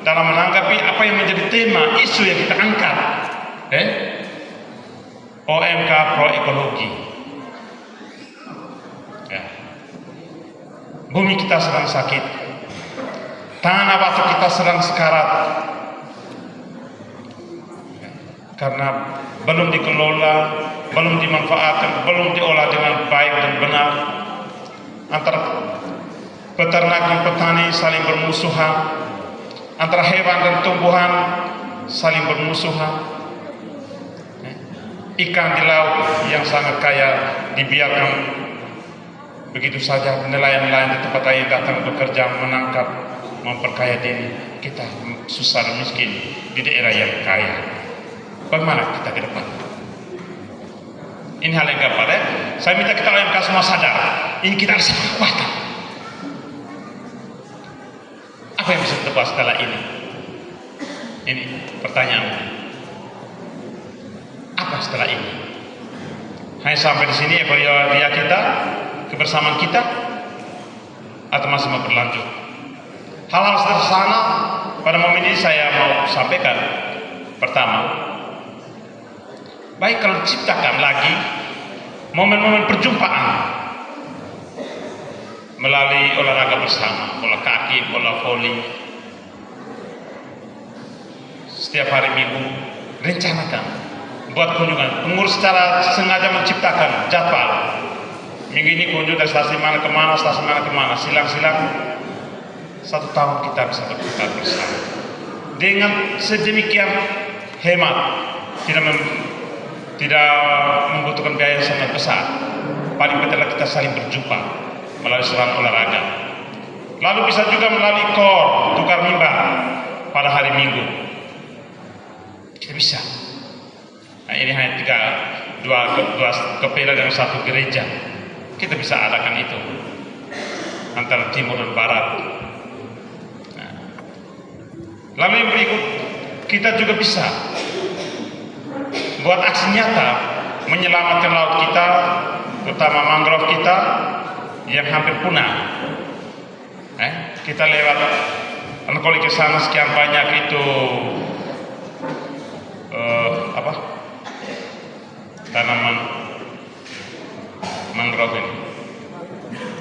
dalam menanggapi apa yang menjadi tema isu yang kita angkat. OMK pro ekologi. Ya. Bumi kita sedang sakit, tanah batu kita sedang sekarat, ya. Karena belum dikelola, belum dimanfaatkan, belum diolah dengan baik dan benar. Antara peternak dan petani saling bermusuhan, antara hewan dan tumbuhan saling bermusuhan. Ikan di laut yang sangat kaya dibiarkan begitu saja, nelayan-nelayan di tempat lain datang bekerja, menangkap, memperkaya diri. Kita susah dan miskin di daerah yang kaya. Bagaimana kita ke depan? Ini hal yang gampang ya. Saya minta kita OMK semua sadar, ini kita harus kekuatan. Apa yang bisa kita buat setelah ini? Ini pertanyaan. Apa setelah ini? Hanya sampai di sini euforia kita, kebersamaan kita, atau masih mau berlanjut? Hal-hal sederhana pada momen ini saya mau sampaikan. Pertama, baik kalau diciptakan lagi momen-momen perjumpaan melalui olahraga bersama, bola kaki, bola voli, setiap hari Minggu rencanakan. Buat kunjungan, pengurus secara sengaja menciptakan jadwal. Minggu ini kunjung dari stasiun mana ke mana, stasiun mana ke mana, silang-silang. 1 tahun kita bisa berputar bersama. Dengan sedemikian hemat, tidak membutuhkan biaya yang sangat besar. Paling penting kita saling berjumpa melalui seruan olahraga. Lalu bisa juga melalui KOR, tukar mimbar pada hari Minggu. Kita bisa. Nah, ini hanya dua kepala dan 1 gereja. Kita bisa adakan itu antara timur dan barat. Nah. Lalu yang berikut, kita juga bisa buat aksi nyata menyelamatkan laut kita, terutama mangrove kita yang hampir punah. Kita lewat kalau ke sana sekian banyak itu tanaman mangrove ini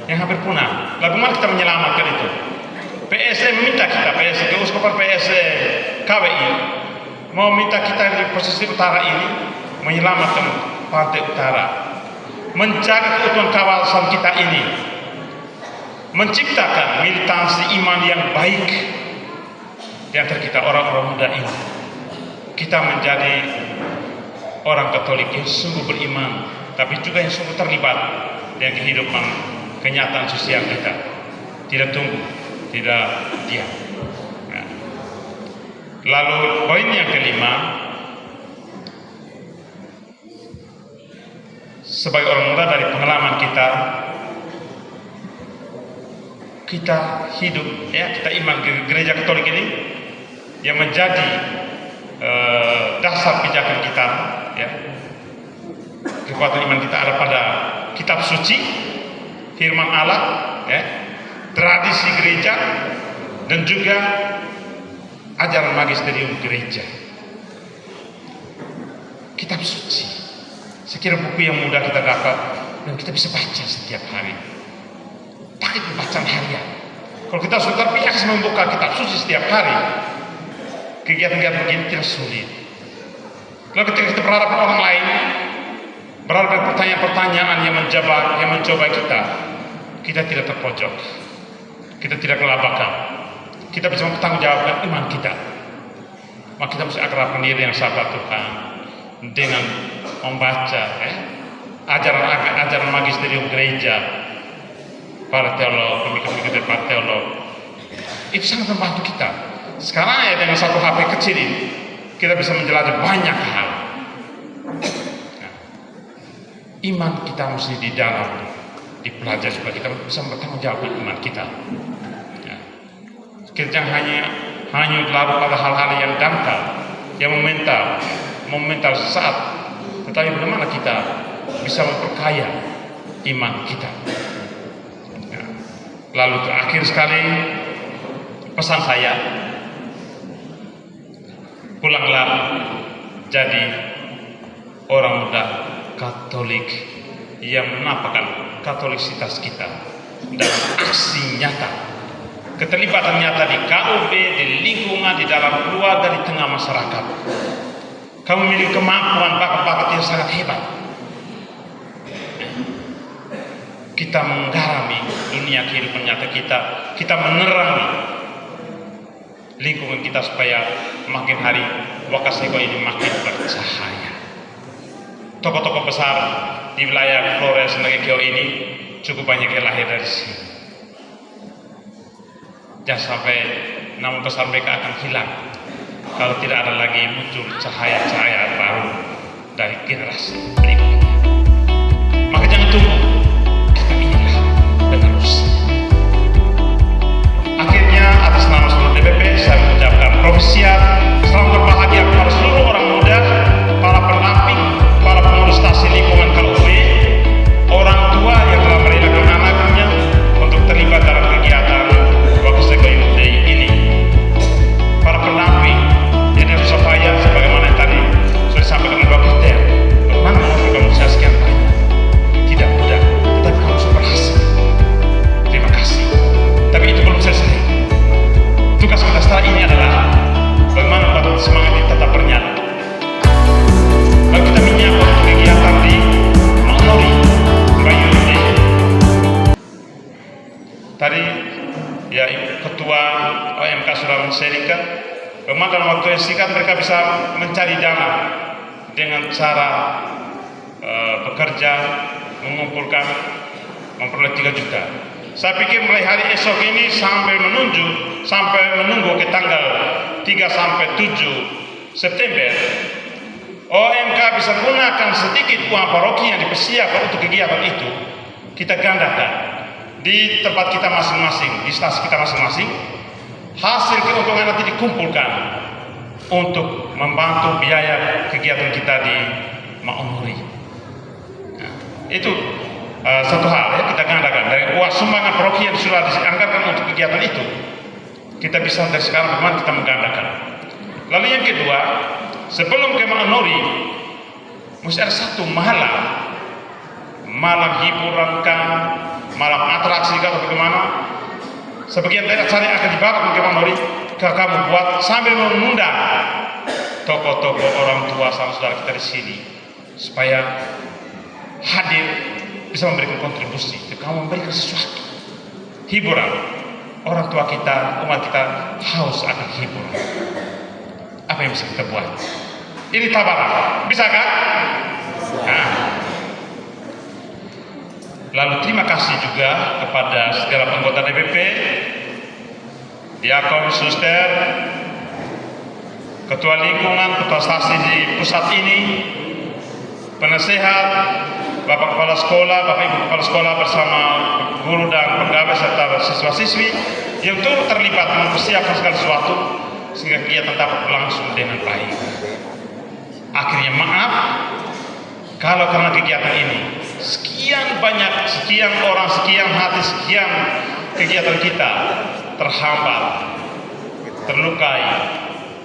yang hampir punah. Bagaimana kita menyelamatkan itu? PSE minta kita, PSE Keuskupan PSE KWI mau minta kita di posisi utara ini menyelamatkan pantai utara, menjaga keutuhan kawasan kita ini, menciptakan militansi iman yang baik di antara kita orang-orang muda ini. Kita menjadi orang Katolik yang sungguh beriman, tapi juga yang sungguh terlibat dengan kehidupan kenyataan sosial kita. Tidak tunggu, tidak diam. Nah. Lalu poin yang kelima, sebagai orang muda dari pengalaman kita hidup, kita iman gereja Katolik ini yang menjadi dasar pijakan kita, kekuatan iman kita ada pada kitab suci, firman Allah, tradisi gereja, dan juga ajaran magisterium gereja. Kitab suci, sekira buku yang mudah kita dapat dan kita bisa baca setiap hari. Pakai bacaan harian, Kalau kita sudah terbiasa membuka kitab suci setiap hari, kegiatan-kegiatan begini tidak sulit. Kalau ketika kita berharap orang lain, berharap dengan pertanyaan-pertanyaan yang mencoba kita tidak terpojok, kita tidak kelabakan, kita bisa mempertanggungjawabkan iman kita. Maka kita mesti akrabkan diri yang sabar Tuhan dengan membaca ajaran magisterium gereja, para teolog, pemikir-pemikir dari para teolog. Itu sangat membantu kita. Sekarang ya dengan satu HP kecil ini kita bisa menjelajahi banyak hal. Nah, iman kita mesti di dalam dipelajari supaya kita bisa bertanggung jawab iman kita. Nah, kita jangan hanya larut pada hal-hal yang dangkal, yang momental sesaat, tetapi bagaimana kita bisa memperkaya iman kita. Nah, lalu terakhir sekali pesan saya, pulanglah jadi orang muda Katolik yang menampakkan katolisitas kita dalam aksi nyata, keterlibatan nyata di KUB, di lingkungan, di dalam keluarga, di tengah masyarakat. Kamu memiliki kemampuan, bakat-bakat yang sangat hebat. Kita menggarami dunia kehidupan nyata kita menerangi lingkungan kita supaya makin hari Wakaseko ini makin bercahaya. Tokoh-tokoh besar di wilayah Flores Negekio ini cukup banyak yang lahir dari sini. Jangan sampai nama besar mereka akan hilang kalau tidak ada lagi muncul cahaya-cahaya baru dari generasi berikutnya. Maka jangan tunggu, kita inilah penerusnya. Akhirnya atas nama seluruh DPP saya mengucapkan profesiat selamat berbahagia kepada seluruh orang muda, para pendamping, para pengurus stasi lingkungan KUB, orang tua yang telah merelakan anaknya untuk terlibat dalam kegiatan Wakaseko Youth Day ini, para pendamping yang supaya sebagaimana yang tadi sudah disampaikan oleh Bapak Ter, bagaimana mengumpulkan usaha sekian banyak, tidak mudah, tetapi kamu sudah berhasil. Terima kasih. Tapi itu belum selesai. Tugas kita setelah ini adalah bagaimana membuat semangat ini tetap bernyala. Lalu kita menyiapkan untuk kegiatan di Maunori Youth Day. Tadi ya Ketua OMK sudah men-sharingkan bagaimana dalam waktu yang singkat mereka bisa mencari dana dengan cara bekerja, mengumpulkan, memperoleh 3 juta. Saya pikir mulai hari esok ini sampai menunggu ke tanggal 3 sampai 7 September, OMK bisa gunakan sedikit uang paroki yang dipersiapkan untuk kegiatan itu, kita gandakan di tempat kita masing-masing, di stasi kita masing-masing. Hasil keuntungan nanti dikumpulkan untuk membantu biaya kegiatan kita di Maunori. Nah, itu satu hal ya, kita gandakan dari uang sumbangan paroki yang sudah dianggarkan untuk kegiatan itu. Kita bisa dari sekarang bagaimana kita menggandakan. Lalu yang kedua, sebelum ke Maunori mesti ada satu malam hiburan kan, malam atraksi atau bagaimana. Sebagian daerah cari akan dibawa ke Maunori, kamu buat sambil mengundang tokoh-tokoh orang tua sama saudara kita di sini supaya hadir, bisa memberikan kontribusi. Kamu memberikan sesuatu hiburan. Orang tua kita, umat kita haus akan hiburan. Apa yang bisa kita buat? Ini tabaran, bisa kan? Nah. Lalu terima kasih juga kepada segala anggota DPP, diakon, suster, ketua lingkungan, ketua stasi di pusat ini, penasehat, bapak kepala sekolah, bapak ibu kepala sekolah bersama guru dan pegawai serta siswa-siswi yang turut terlibat mempersiapkan segala sesuatu sehingga kegiatan dapat berlangsung dengan baik. Akhirnya maaf kalau karena kegiatan ini sekian banyak, sekian orang, sekian hati, sekian kegiatan kita terhambat, terlukai,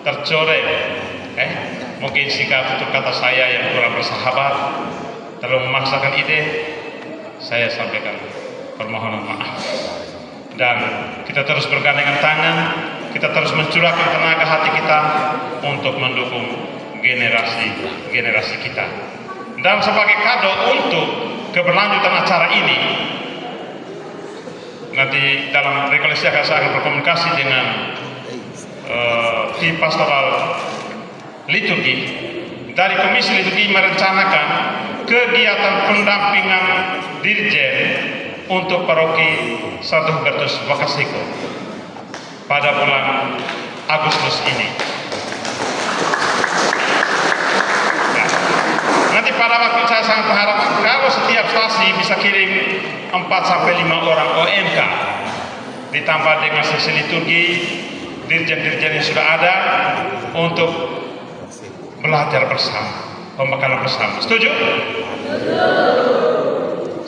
tercoreng. Mungkin sikap tutur kata saya yang kurang bersahabat, terlalu memaksakan ide, saya sampaikan permohonan maaf. dan kita terus bergandengan tangan, kita terus mencurahkan tenaga hati kita untuk mendukung generasi kita. Dan sebagai kado untuk keberlanjutan acara ini, nanti dalam rekoleksi saya akan berkomunikasi dengan tim pastoral liturgi. Dari komisi liturgi merencanakan kegiatan pendampingan dirjen untuk paroki Santo Hubertus Wakaseko pada bulan Agustus ini. Nah, nanti pada waktu saya sangat berharap kalau setiap stasi bisa kirim 4-5 orang OMK ditambah dengan sesi liturgi, dirjen-dirjen yang sudah ada untuk belajar bersama, pembekalan bersama. Setuju?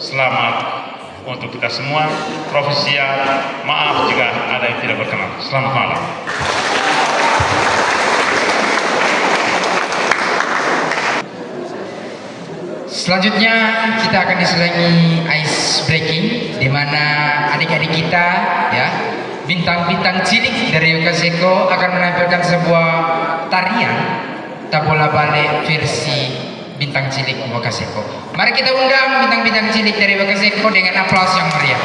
Selamat untuk kita semua. Profesia, maaf jika ada yang tidak berkenan. Selamat malam. Selanjutnya kita akan diselingi ice breaking, di mana adik-adik kita ya, bintang-bintang cilik dari Wakaseko akan menampilkan sebuah tarian tabola balik versi bintang cilik Wakaseko. Mari kita undang bintang-bintang cilik dari Wakaseko dengan aplaus yang meriah.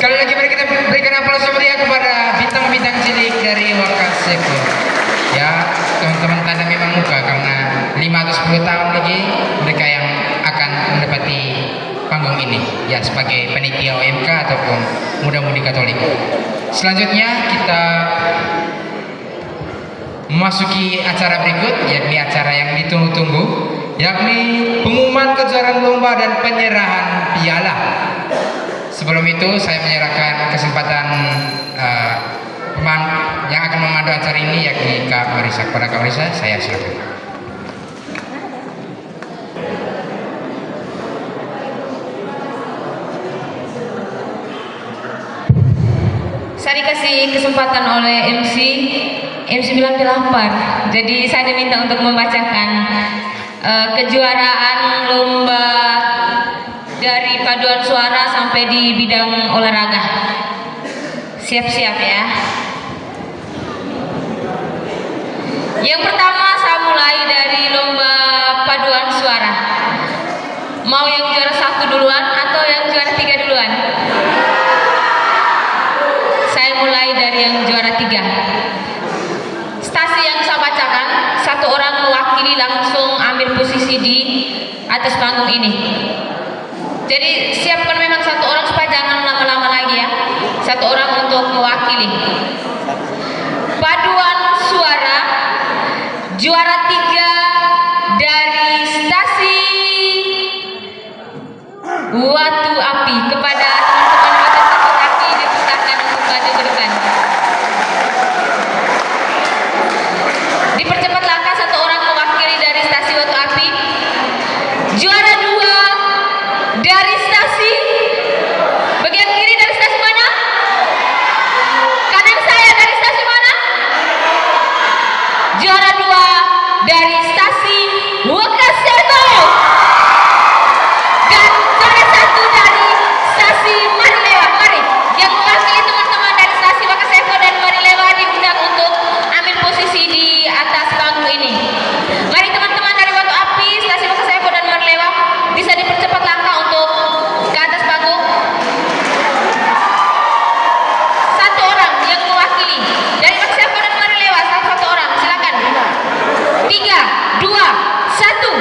Sekali lagi mari kita berikan aplaus yang meriah kepada bintang-bintang cilik dari Wakaseko. Ya, teman-teman tanda memang muka karena 5 atau 10 tahun lagi mereka yang akan mendapati panggung ini ya sebagai panitia OMK ataupun muda-mudi Katolik. Selanjutnya kita memasuki acara berikut, yakni acara yang ditunggu-tunggu, yakni pengumuman kejuaraan lomba dan penyerahan piala. Sebelum itu saya menyerahkan kesempatan yang akan memandu acara ini, yakni Kak Marisa. Kepada Kak Marisa, saya silakan. Saya dikasih kesempatan oleh MC bilang dia lapar. Jadi saya diminta untuk membacakan kejuaraan lomba dari paduan suara sampai di bidang olahraga. Siap-siap ya. Yang pertama saya mulai dari lomba paduan suara. Mau yang juara 1 duluan atau yang juara 3 duluan? Saya mulai dari yang juara 3. Stasi yang saya bacakan, satu orang mewakili langsung ambil posisi di atas panggung ini. Jadi siapkan memang satu orang supaya jangan lama-lama lagi ya. Satu orang untuk mewakili. Paduan suara juara 3 dari stasi Watu Api. Kepada teman-teman Watu Api dipersilakan untuk maju ke depan. Dipercepat langkah, satu orang mewakili dari stasi Watu Api. Juara 2 dari stasi bagian kiri, dari stasi mana? Kanan saya, dari stasi mana? Juara 2 dari stasi Wakaseko. Dan juara 1 dari stasi Marilewa. Mari, yang mewakili teman-teman dari stasi Wakaseko dan Marilewa diundang untuk ambil posisi di atas panggung ini. Mari teman-teman dari Watu Api, stasi Wakaseko dan Marilewa, bisa dipercepat langkah untuk ke atas panggung. Satu orang yang mewakili dari Wakaseko dan Marilewa, satu orang, silakan. 3, 2, 1.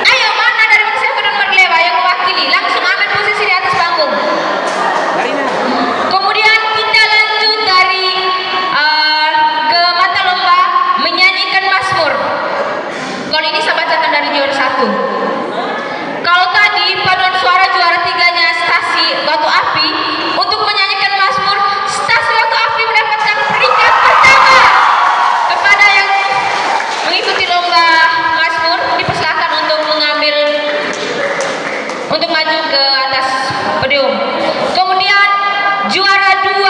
Ayo, mana dari Wakaseko dan Marilewa yang mewakili? Langsung ambil posisi di atas panggung. Kemudian kita lanjut dari ke mata lomba menyanyikan Mazmur. Kalau ini saya bacakan dari juara 1. Kalau tadi paduan suara juara 3-nya stasi Watu Api, untuk menyanyikan Mazmur, stasi Watu Api mendapatkan peringkat pertama. Kepada yang mengikuti lomba Mazmur, dipersilakan untuk maju ke atas podium. Kemudian juara 2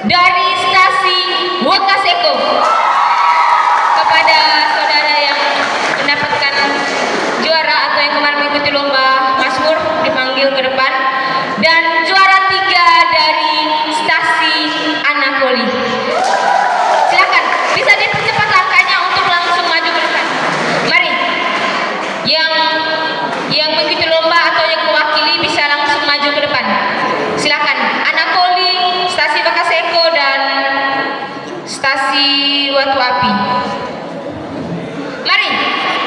dari stasi Wakaseko. Kepada saudara yang mendapatkan juara atau yang kemarin mengikuti lomba Mazmur, dipanggil ke depan. Dan juara 3 dari stasi Anakoli. Silakan, bisa dipercepat langkahnya untuk langsung maju ke depan. Mari, yang mengikuti lomba atau yang mewakili bisa langsung maju ke depan. Silakan, Anakoli, stasi Wakaseko dan stasi Watu Api. Mari,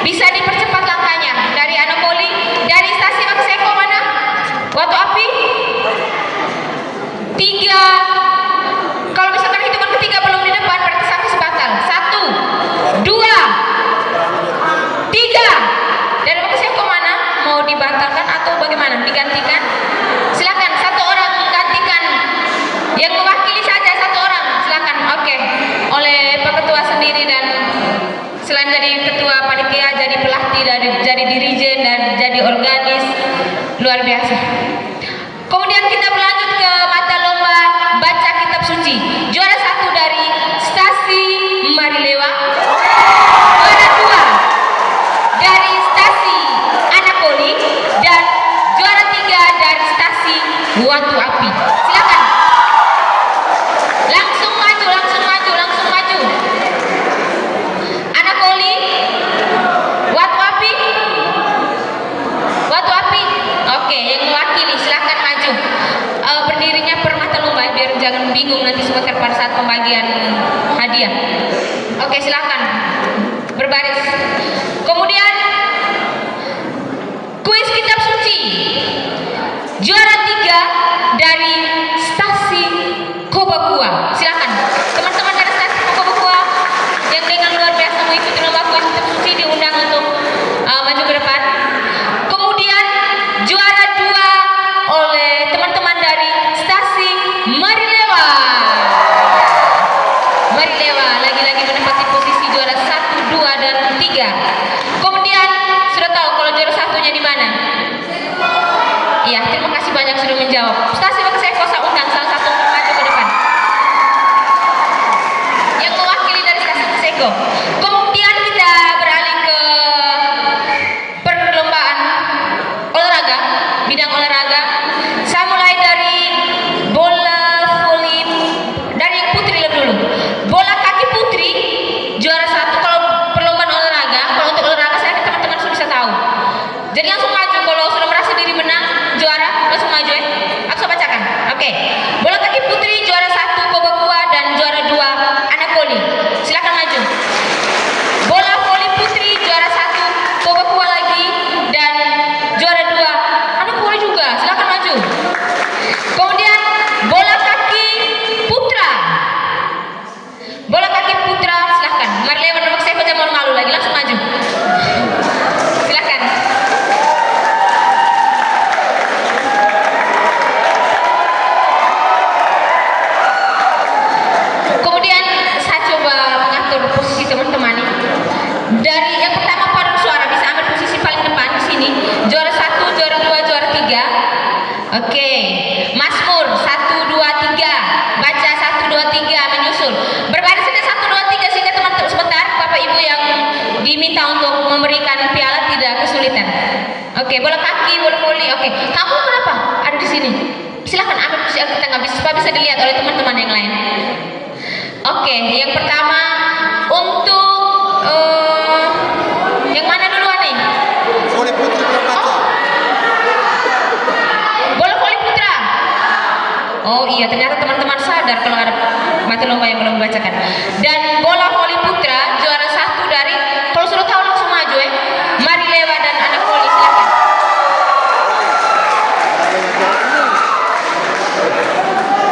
bisa dipercepat langkahnya. Dari Anakoli, dari stasi Wakaseko mana? Watu Api? 3. Kalau misalkan hitungan ketiga belum di depan, berarti sampai sebatal. 1, 2, 3. Dari Wakaseko mana? Mau dibatalkan atau bagaimana? Digantikan? Silakan, satu orang menggantikan. Yang mewakili saja satu orang. Silakan. Oke. Oleh Pak Ketua sendiri, dan selain jadi ketua panitia, jadi pelatih, jadi dirijen, dan jadi organis, luar biasa. Kemudian kita berlanjut ke mata lomba baca kitab suci. Juara 1 dari stasi Marilewa. Juara 2 dari stasi Anakoli. Dan juara 3 dari stasi Watu Api. Silakan. Langsung maju, langsung maju, langsung maju. Anakoli, Watu Api, Watu Api. Oke, yang mewakili silakan maju. Berdirinya per mata lomba biar jangan bingung nanti sebentar pada saat pembagian hadiah. Oke, silakan berbaris. Kemudian kuis kitab suci. Juara 3 dari stasi Kobakua. Silakan teman-teman dari stasi Kobakua yang dengan luar biasa mengikuti lomba kuis kitab suci diundang untuk maju ke depan. Kemudian juara 2 oleh teman-teman dari stasi Marilewa. Marilewa lagi-lagi menempati posisi juara 1, 2, dan 3. Kemudian sudah tahu kalau juara 1-nya di mana? Iya, terima kasih banyak sudah menjawab. Stasi Wakaseko saya undang salah satu untuk maju ke depan. Oke, Mazmur 1, 2, 3. Baca 1, 2, 3 menyusul. Berbaris ini 1, 2, 3 sehingga teman-teman sebentar Bapak Ibu yang diminta untuk memberikan piala tidak kesulitan. Oke, bola kaki, bola voli. Oke, kamu kenapa ada di sini? Silahkan ambil posisi kita nggak bisa supaya bisa dilihat oleh teman-teman yang lain. Oke, yang pertama untuk yang mana duluan nih? Voli putra belum baca. Bola voli putra. Oh iya, ternyata teman-teman sadar kalau ada mata lomba yang belum dibacakan. Dan bola voli putra juara 1 dari, kalau sudah tahu langsung maju ya. Mari Lewa dan anak voli, silakan.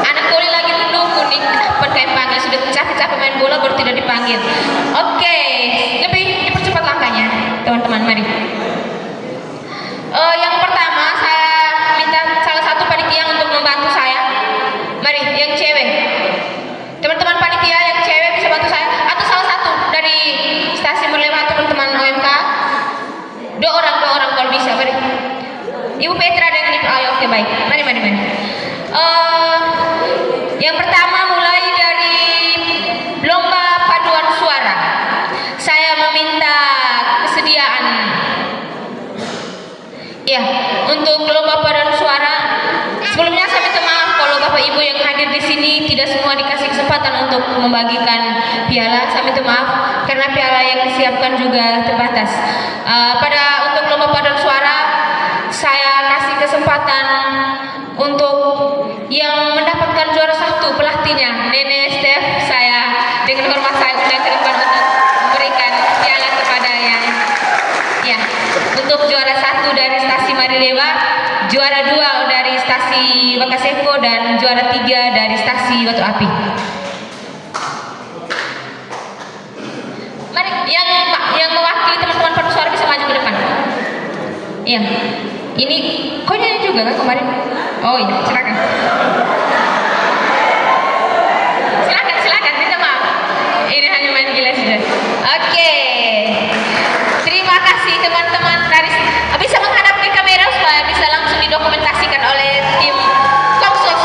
Anak voli lagi menunggu nih, kapan kayak panggil, sudah capek-capek main bola baru tidak dipanggil. Oke, lebih dipercepat langkahnya, teman-teman, mari. Yang pertama saya minta salah satu panitia untuk membantu saya. Mari, yang cewek. Teman-teman panitia yang cewek bisa bantu saya atau salah satu dari stasiun berlewat teman-teman OMK. Dua orang kalau bisa, mari. Ibu Petra dan Ibu Ayo, oke baik. Mari. Yang pertama mulai dari lomba paduan suara. Saya meminta kesediaan. Ya, untuk lomba paduan suara. Sebelumnya saya minta maaf kalau Bapak Ibu yang hadir di sini tidak semua dikasih kesempatan untuk membagikan piala. Saya minta maaf karena piala yang disiapkan juga terbatas. Untuk lomba paduan suara saya kasih kesempatan untuk yang mendapatkan juara 1 pelatihnya Nenek Steph. Saya dengan hormat saya undang ke depan untuk memberikan piala kepada yang ya, untuk juara 1 dari stasi Marilewa, juara 2 dari stasi Wakaseko, dan juara 3 dari stasi Batu Api. Mari, yang mewakili teman-teman paduan suara bisa maju ke depan. Iya, ini kau nyanyi juga kan kemarin? Oh iya, silakan. Silakan, minta maaf. Ini hanya main gila saja. Oke. Terima kasih teman-teman dari bisa menghadap ke kamera supaya bisa langsung didokumentasikan oleh tim Komsos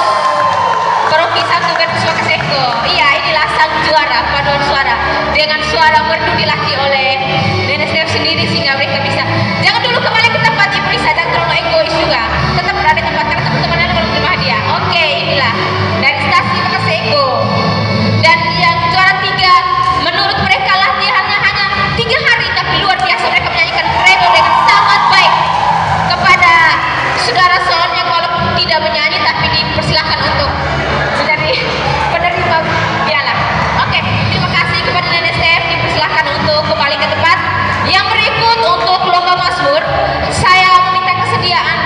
Paroki 1 Vertus Wakaseko. Iya, inilah sang juara paduan suara dengan suara merdu dilatih oleh Nenek Steph sendiri sehingga mereka bisa. Jangan dulu kembali ke tempat Ibu Risa, jangan terlalu egois juga. Tetap berada di tempat karena teman-teman yang belum terima hadiah. Oke, inilah dari stasi Wakaseko. Dan yang juara 3, menurut mereka latihannya hanya 3 hari, tapi luar biasa mereka menyanyikan kredo dengan sangat baik. Kepada saudara soalnya walaupun tidak menyanyi tapi dipersilahkan untuk menjadi penerima piala. Oke, terima kasih kepada Nenek Steph, dipersilahkan untuk kembali ke tempat. Yang berikut untuk lomba Mazmur, saya meminta kesediaan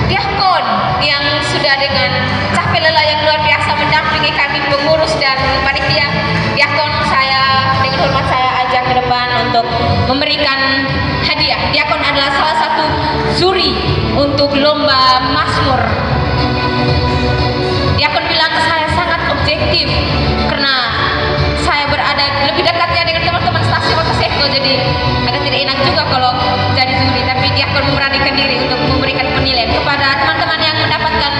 diakon yang sudah dengan capek lelah yang luar biasa mendampingi kami pengurus dan panitia. Diakon saya dengan hormat saya ajak ke depan untuk memberikan hadiah. Diakon adalah salah satu juri untuk lomba Mazmur. Diakon bilang ke saya sangat objektif karena saya berada lebih dekatnya dengan teman-teman stasiun Wakaseko, jadi agak tidak enak juga kalau jadi juri, tapi Diakon memberanikan diri untuk memberikan penilaian kepada teman-teman yang mendapatkan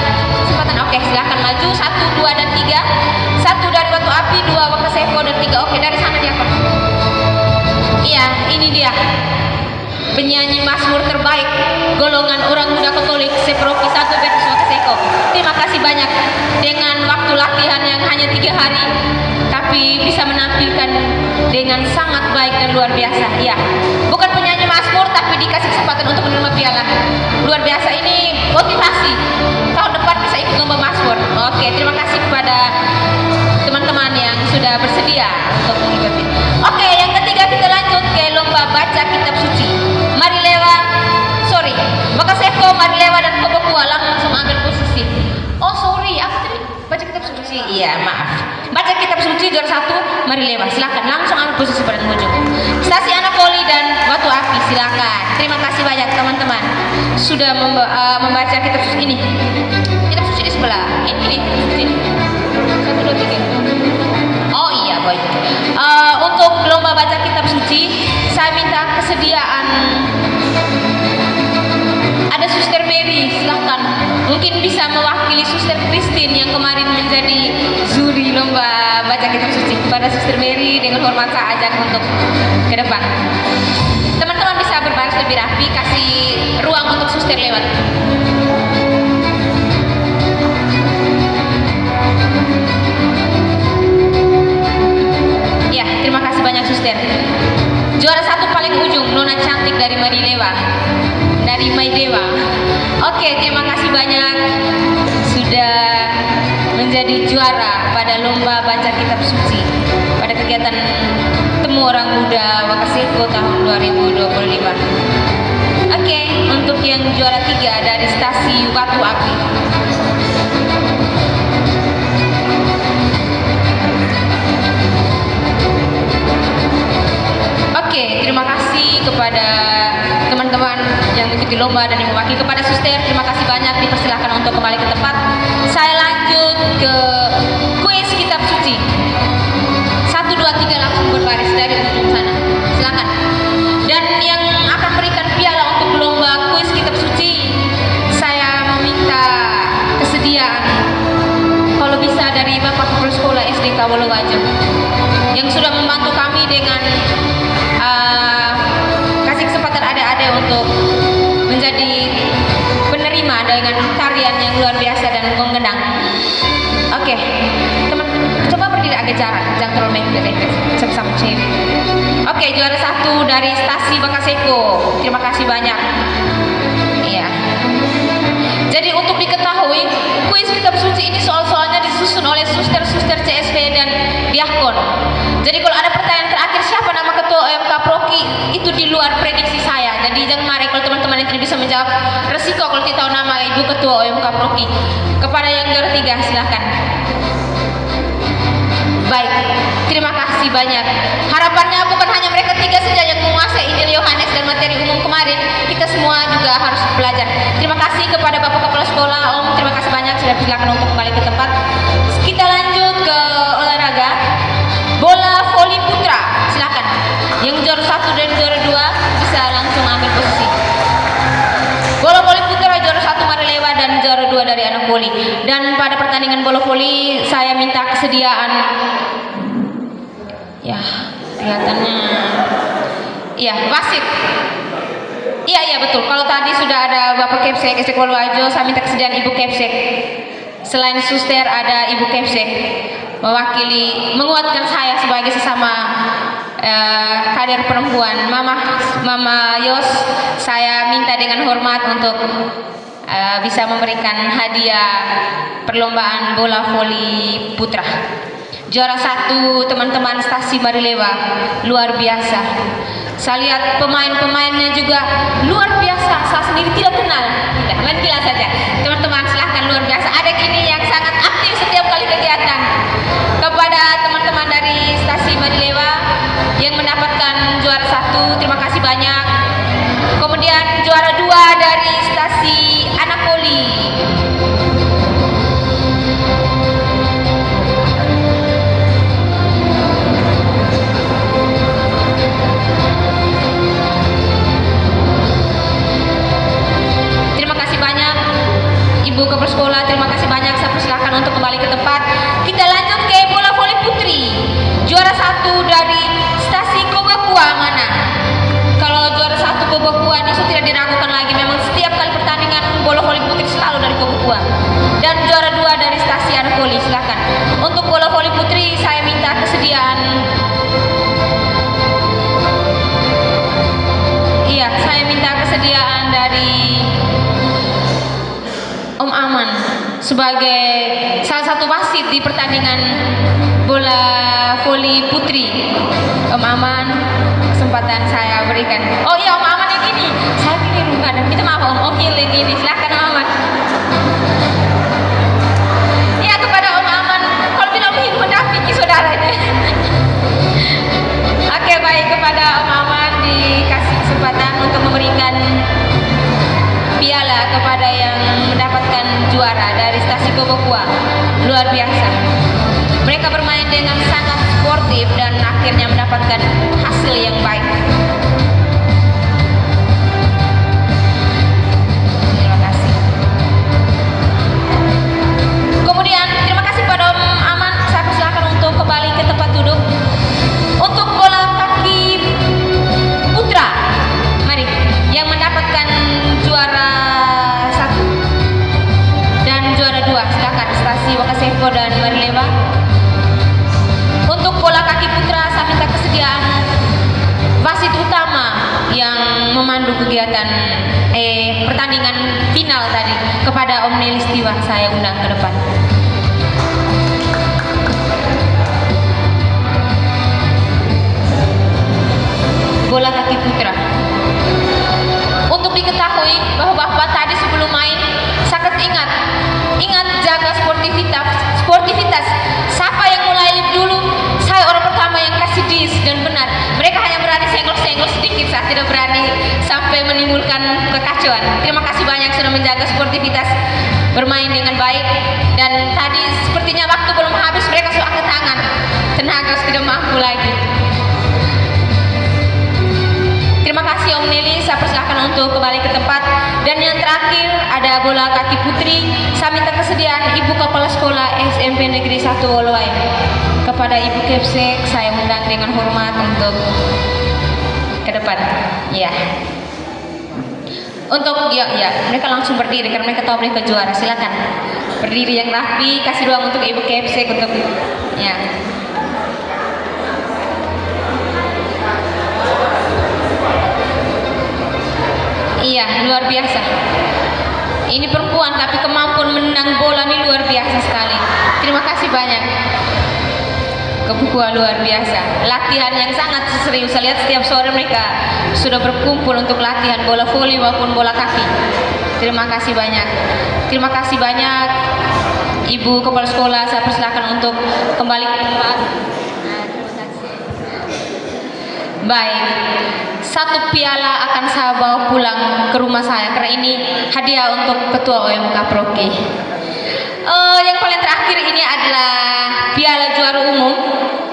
kesempatan. Oke, silahkan maju 1, 2, dan 3. 1 dari Batu Api, 2 Wakaseko, dan 3 oke dari sana Diakon. Iya, ini dia penyanyi Mazmur terbaik golongan orang muda Katolik Seproki 1 Vertus Wakaseko. Terima kasih banyak dengan waktu latihan yang hanya 3 hari tapi bisa menampilkan dengan sangat baik dan luar biasa. Ya, bukan penyanyi Mazmur tapi dikasih kesempatan untuk menerima piala. Luar biasa, ini motivasi tahun depan bisa ikut lomba Mazmur. Oke, terima kasih kepada teman-teman yang sudah bersedia untuk mengikuti. Oke, yang ketiga kita lanjut ke lomba baca kitab suci. Wakaseko, Marilewa, dan Kobokua langsung ambil posisi. Oh sorry, aku tadi baca kitab suci. Iya, maaf. Baca kitab suci juara 1 Marilewa, silakan langsung ambil posisi pada ujung. Stasi Anak Poli dan Batu Api, silakan. Terima kasih banyak teman-teman sudah membaca kitab suci ini. Kitab suci di sebelah. Ini kitab suci. 1, 2, 3. Oh iya, baik. Untuk lomba baca kitab suci, saya minta kesediaan ada Suster Mary, silahkan mungkin bisa mewakili Suster Christine yang kemarin menjadi juri lomba baca kitab suci. Kepada Suster Mary dengan hormat saya ajak untuk ke depan. Teman-teman bisa berbaris lebih rapi, kasih ruang untuk Suster lewat. Ya, terima kasih banyak Suster. Juara 1 paling ujung, Nona cantik dari Marilewa, dari Maidewa. Oke, terima kasih banyak sudah menjadi juara pada lomba baca kitab suci pada kegiatan Temu Orang Muda Wakaseko tahun 2025. Oke, untuk yang juara 3 dari Stasi Watu Api. Oke, terima kasih kepada teman-teman yang mengikuti lomba dan yang mewakili. Kepada Suster, terima kasih banyak, dipersilahkan untuk kembali ke tempat. Saya lanjut ke kuis kitab suci. 1, 2, 3 langsung berbaris dari ujung sana. Silakan. Dan yang akan berikan piala untuk lomba kuis kitab suci, saya meminta kesediaan kalau bisa dari Bapak Kepala Sekolah SDK Wolowajo yang sudah membantu kami dengan kasih kesempatan adik-adik untuk menjadi penerima dengan tarian yang luar biasa dan menggendang. Oke, teman, coba berdiri agak jarak, jangan terlalu mepet, sama-sama cewek. Oke, juara 1 dari Stasi Wakaseko. Terima kasih banyak. Iya. Jadi untuk diketahui, kuis kitab suci ini soal-soalnya disusun oleh suster-suster CSP dan diakon. Jadi kalau ada pertanyaan terakhir siapa nama ketua OMK Proki, itu di luar prediksi saya. Jadi jangan marah kalau teman-teman yang tidak bisa menjawab, resiko kalau tidak tahu nama ibu ketua OMK Proki. Kepada yang juara 3 silahkan. Baik, terima kasih banyak. Harapannya bukan hanya mereka 3 saja yang menguasai Injil Yohanes dan materi umum kemarin, kita semua juga harus belajar. Terima kasih kepada Bapak Kepala Sekolah, Om, terima kasih banyak sudah silakan untuk kembali ke tempat. Kita lanjut ke olahraga bola voli putra, silakan. Yang juara 1 dan juara 2 bisa langsung ambil posisi. Bola voli putra juara 1 Marilewa dan juara 2 dari anak voli. Dan pada pertandingan bola voli saya minta kesediaan. Ya, kelihatannya iya, wasit. Iya betul. Kalau tadi sudah ada Bapak Kepsek SDK Wolowajo, saya minta kesediaan Ibu Kepsek. Selain suster ada Ibu Kepsek mewakili, menguatkan saya sebagai sesama kader perempuan. Mama Yos, saya minta dengan hormat untuk bisa memberikan hadiah perlombaan bola voli putra. Juara 1 teman-teman Stasi Marilewa, luar biasa. Saya lihat pemain-pemainnya juga luar biasa. Saya sendiri tidak kenal, main gila saja. Teman-teman silahkan, luar biasa. Ada ini yang sangat aktif setiap kali kegiatan. Kepada teman-teman dari Stasi Marilewa yang mendapatkan juara 1, terima kasih banyak. Kemudian juara 2 dari Stasi Anak Poli. Terima kasih banyak Ibu Kepala Sekolah, terima kasih banyak. Saya persilakan untuk kembali ke tempat. Kita lanjut ke bola voli putri. Juara 1 dari Stasi Kobakua mana? Kalau juara 1 Kobakua itu tidak diragukan lagi. Memang setiap kali pertandingan bola voli putri selalu dari Kobakua. Dan juara 2 dari Stasi Anak Poli, silakan. Untuk bola voli putri saya minta kesediaan. Iya, saya minta kesediaan dari Om Aman sebagai salah satu wasit di pertandingan bola voli putri. Om Aman, kesempatan saya berikan. Oh iya, Om Aman yang ini. Saya pilih rumah dan minta maaf Om Hil yang ini. Silakan Om Aman. Ya, kepada Om Aman, kalau bilang Om Hil mendampingi saudaranya. Oke, baik, kepada Om Aman dikasih kesempatan untuk memberikan piala kepada yang mendapatkan juara dari Stasi Kobakua. Luar biasa. Mereka bermain dengan sangat sportif dan akhirnya mendapatkan hasil yang baik. Terima kasih. memandu kegiatan pertandingan final tadi. Kepada Om Nelis Tiwa saya undang ke depan. Bola kaki putra. Untuk diketahui bahwa Bapak tadi sebelum main sangat ingat jaga sportivitas. Siapa yang mulai lift dulu, saya orang pertama yang kasih dis dan benar. Mereka hanya berani senggol-senggol sedikit, saya tidak berani sampai menimbulkan kekacauan. Terima kasih banyak sudah menjaga sportivitas, bermain dengan baik. Dan tadi sepertinya waktu belum habis mereka sudah angkat tangan. Tenaga sudah mampu lagi. Terima kasih Om Nelly, saya persilahkan untuk kembali ke tempat. Dan yang terakhir ada bola kaki putri. Saya minta kesediaan Ibu Kepala Sekolah SMP Negeri 1 Oloai. Kepada Ibu Kepsek saya undang dengan hormat untuk ke depan. Ya. Untuk mereka langsung berdiri karena mereka tahu mereka juara. Silakan berdiri yang rapi. Kasih ruang untuk Ibu Kepsek untuk ya. Iya, luar biasa. Ini perempuan tapi kemampuan menang bola ini luar biasa sekali. Terima kasih banyak. Kebukuan luar biasa. Latihan yang sangat serius. Saya lihat setiap sore mereka sudah berkumpul untuk latihan bola voli maupun bola kaki. Terima kasih banyak. Terima kasih banyak Ibu Kepala Sekolah. Saya persilakan untuk kembali ke tempat. Baik. 1 piala akan saya bawa pulang ke rumah saya karena ini hadiah untuk Ketua OMK Proki. Yang paling terakhir ini adalah piala juara umum,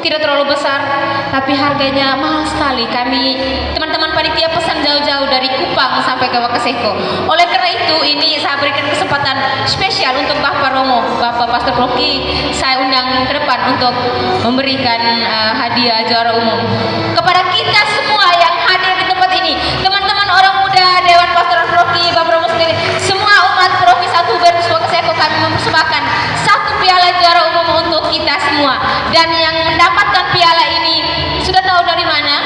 tidak terlalu besar tapi harganya mahal sekali. Kami teman-teman panitia pesan jauh-jauh dari Kupang sampai ke Wakaseko. Oleh karena itu ini saya berikan kesempatan spesial untuk Bapak Romo, Bapak Pastor Proki. Saya undang ke depan untuk memberikan hadiah juara umum kepada kita semua yang hadir di tempat ini. Teman-teman orang muda, Dewan Pastoral Proki, Bapak Romo sendiri, semua umat Proki 1 Hubertus Wakaseko, kami mempersembahkan 1 piala juara umum untuk kita semua. Dan yang mendapatkan piala ini sudah tahu dari mana?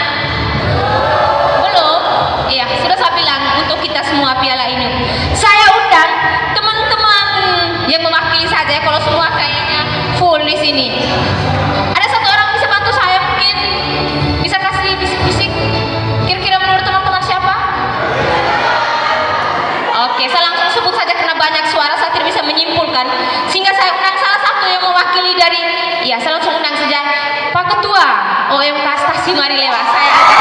Belum? Iya, sudah saya bilang untuk kita semua piala ini. Saya undang teman-teman yang mewakili saja kalau semua kayaknya full di sini. Ada 1 orang bisa bantu saya mungkin? Bisa kasih bisik-bisik? Kira-kira menurut teman-teman siapa? Oke, saya langsung sebut saja karena banyak suara saya tidak bisa menyimpulkan. Sehingga saya undang salah satu yang mewakili dari, ya saya langsung undang saja Pak Ketua OMK Stasi Marilewa. Saya ajak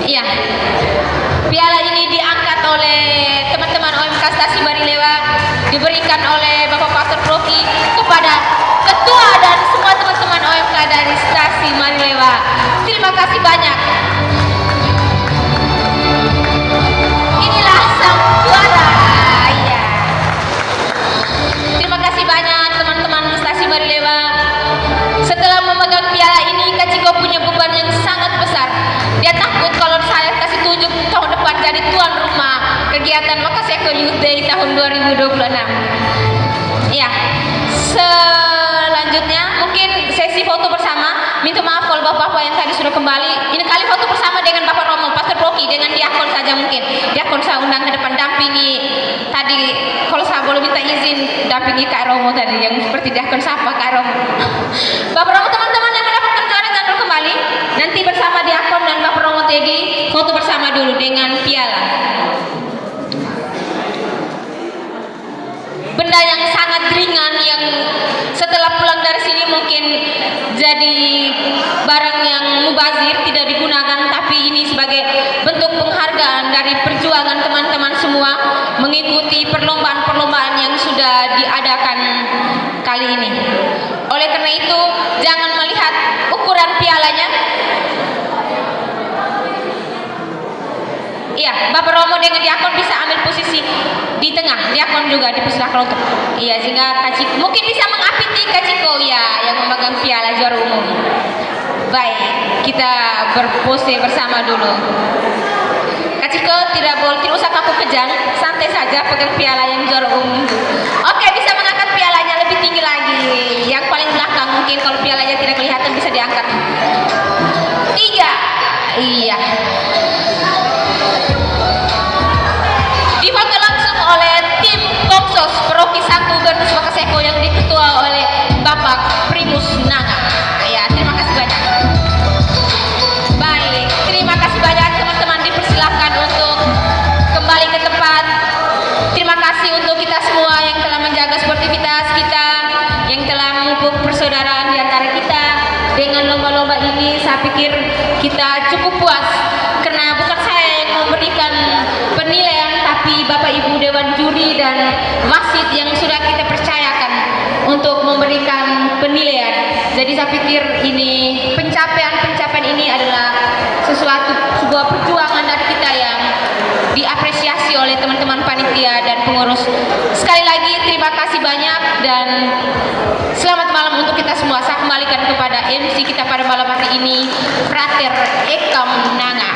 iya, piala ini diangkat oleh teman-teman OMK Stasi Marilewa, diberikan oleh Bapak Pastor Proki kepada Ketua dan semua teman-teman OMK dari Stasi Marilewa. Terima kasih banyak. Inilah sang juara. Ya. Terima kasih banyak teman-teman Stasi Marilewa. Setelah memegang piala ini, Kak Ciko punya beban yang sangat besar. Dia takut kalau saya kasih tunjuk tahun depan jadi tuan rumah kegiatan Wakaseko Youth Day tahun 2026. Ya, selanjutnya mungkin sesi foto bersama. Minta maaf kalau bapak-bapak yang tadi sudah kembali. Ini kali foto bersama dengan Bapak Romo, Pastor Proki, dengan diakon saja mungkin. Diakon saya undang ke depan dampingi. Tadi kalau saya boleh minta izin dampingi Kak Romo tadi yang seperti diakon sapa Kak Romo. Bapak Romo, teman-teman yang mendapatkan juara jangan kembali. Nanti bersama diakon dan Bapak Romo Tegi foto bersama dulu dengan piala. Benda yang sangat ringan yang setelah pulang dari sini mungkin jadi barang yang mubazir, tidak digunakan, tapi ini sebagai bentuk penghargaan dari perjuangan teman-teman semua mengikuti perlombaan-perlombaan yang sudah diadakan kali ini. Oleh karena itu jangan melihat ukuran pialanya. Iya, Bapak Romo dengan diakon bisa ambil posisi di tengah. Diakon juga dipersilakan untuk, iya, sehingga Kak Ciko mungkin bisa mengapiti Kak Ciko ya yang memegang piala juara umum. Baik, kita berpose bersama dulu. Kak Ciko tidak usah kaku kejang, santai saja pegang piala yang juara umum. Oke, bisa mengangkat pialanya lebih tinggi lagi. Yang paling belakang mungkin kalau piala Iya. Dipanggil langsung oleh tim Komsos Paroki Santo Bernus Wakaseko yang diketua oleh Bapak Primus Nanga. Ya, terima kasih banyak. Baik, terima kasih banyak teman-teman, dipersilahkan untuk kembali ke tempat. Terima kasih untuk kita semua yang telah menjaga sportivitas kita, yang telah memupuk persaudaraan di antara kita. Dengan lomba-lomba ini saya pikir kita cukup puas, karena bukan saya yang memberikan penilaian, tapi Bapak Ibu Dewan Juri dan wasit yang sudah kita percayakan untuk memberikan penilaian. Jadi saya pikir ini pencapaian ini adalah sebuah perjuangan dari kita yang diapresiasi oleh teman-teman panitia dan pengurus. Sekali lagi terima kasih banyak dan selamat malam untuk kita semua. Saya kembalikan kepada MC kita pada malam hari ini, Frater Ekam Nanga.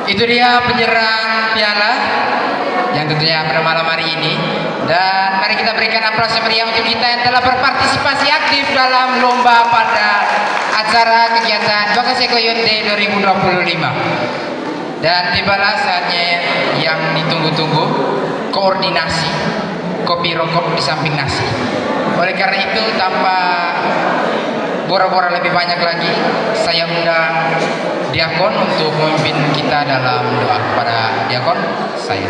Itu dia penyerang piala yang tentunya pada malam hari ini. Dan mari kita berikan aplaus meriah untuk kita yang telah berpartisipasi aktif dalam lomba pada acara kegiatan Wakaseko Youth Day 2025. Dan tibalah saatnya yang ditunggu-tunggu, koordinasi kopi rokok di samping nasi. Oleh karena itu, tanpa bora-bora lebih banyak lagi, saya undang Diakon untuk memimpin kita dalam doa. Kepada Diakon, saya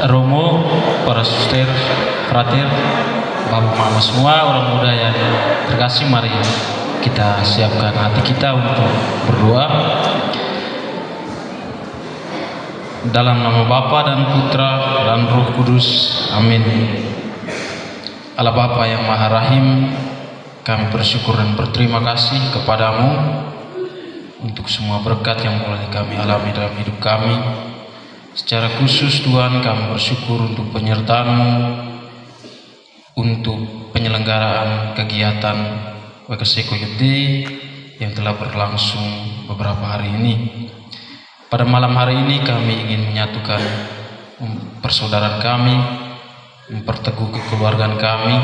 Romo, para suster, frater, bapak mama semua, orang muda yang terkasih, mari kita siapkan hati kita untuk berdoa. Dalam nama Bapa dan Putra dan Roh Kudus, amin. Allah Bapa yang Maha Rahim, kami bersyukur dan berterima kasih kepadamu untuk semua berkat yang boleh kami alami dalam hidup kami. Secara khusus Tuhan, kami bersyukur untuk penyertaan-Mu untuk penyelenggaraan kegiatan Wakaseko Youth Day yang telah berlangsung beberapa hari ini. Pada malam hari ini kami ingin menyatukan persaudaraan kami, memperteguh kekeluargaan kami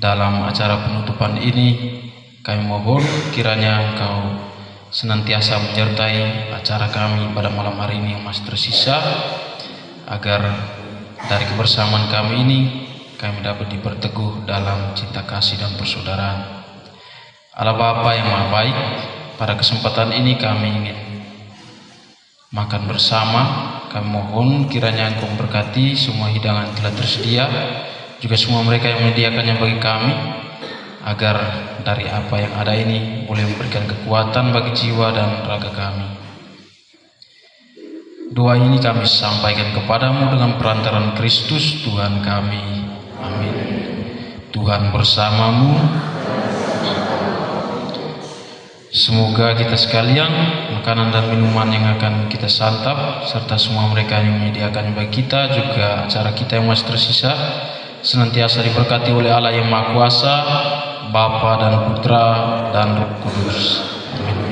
dalam acara penutupan ini. Kami mohon kiranya Engkau senantiasa menyertai acara kami pada malam hari ini yang masih tersisa, agar dari kebersamaan kami ini kami dapat diperteguh dalam cinta kasih dan persaudaraan. Allah Bapa yang Maha Baik, pada kesempatan ini kami ingin makan bersama. Kami mohon kiranya Engkau memberkati semua hidangan telah tersedia, juga semua mereka yang menyediakannya bagi kami, agar dari apa yang ada ini boleh memberikan kekuatan bagi jiwa dan raga kami. Doa ini kami sampaikan kepadamu dengan perantaraan Kristus Tuhan kami. Amin. Tuhan bersamamu. Semoga kita sekalian, makanan dan minuman yang akan kita santap, serta semua mereka yang menyediakan bagi kita, juga acara kita yang masih tersisa, senantiasa diberkati oleh Allah yang Maha Kuasa, Bapa dan Putra dan Roh Kudus. Amin.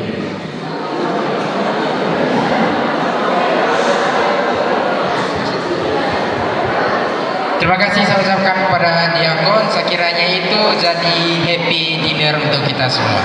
terima kasih sama-sama kami kepada Diakon. Sekiranya itu jadi happy dinner untuk kita semua.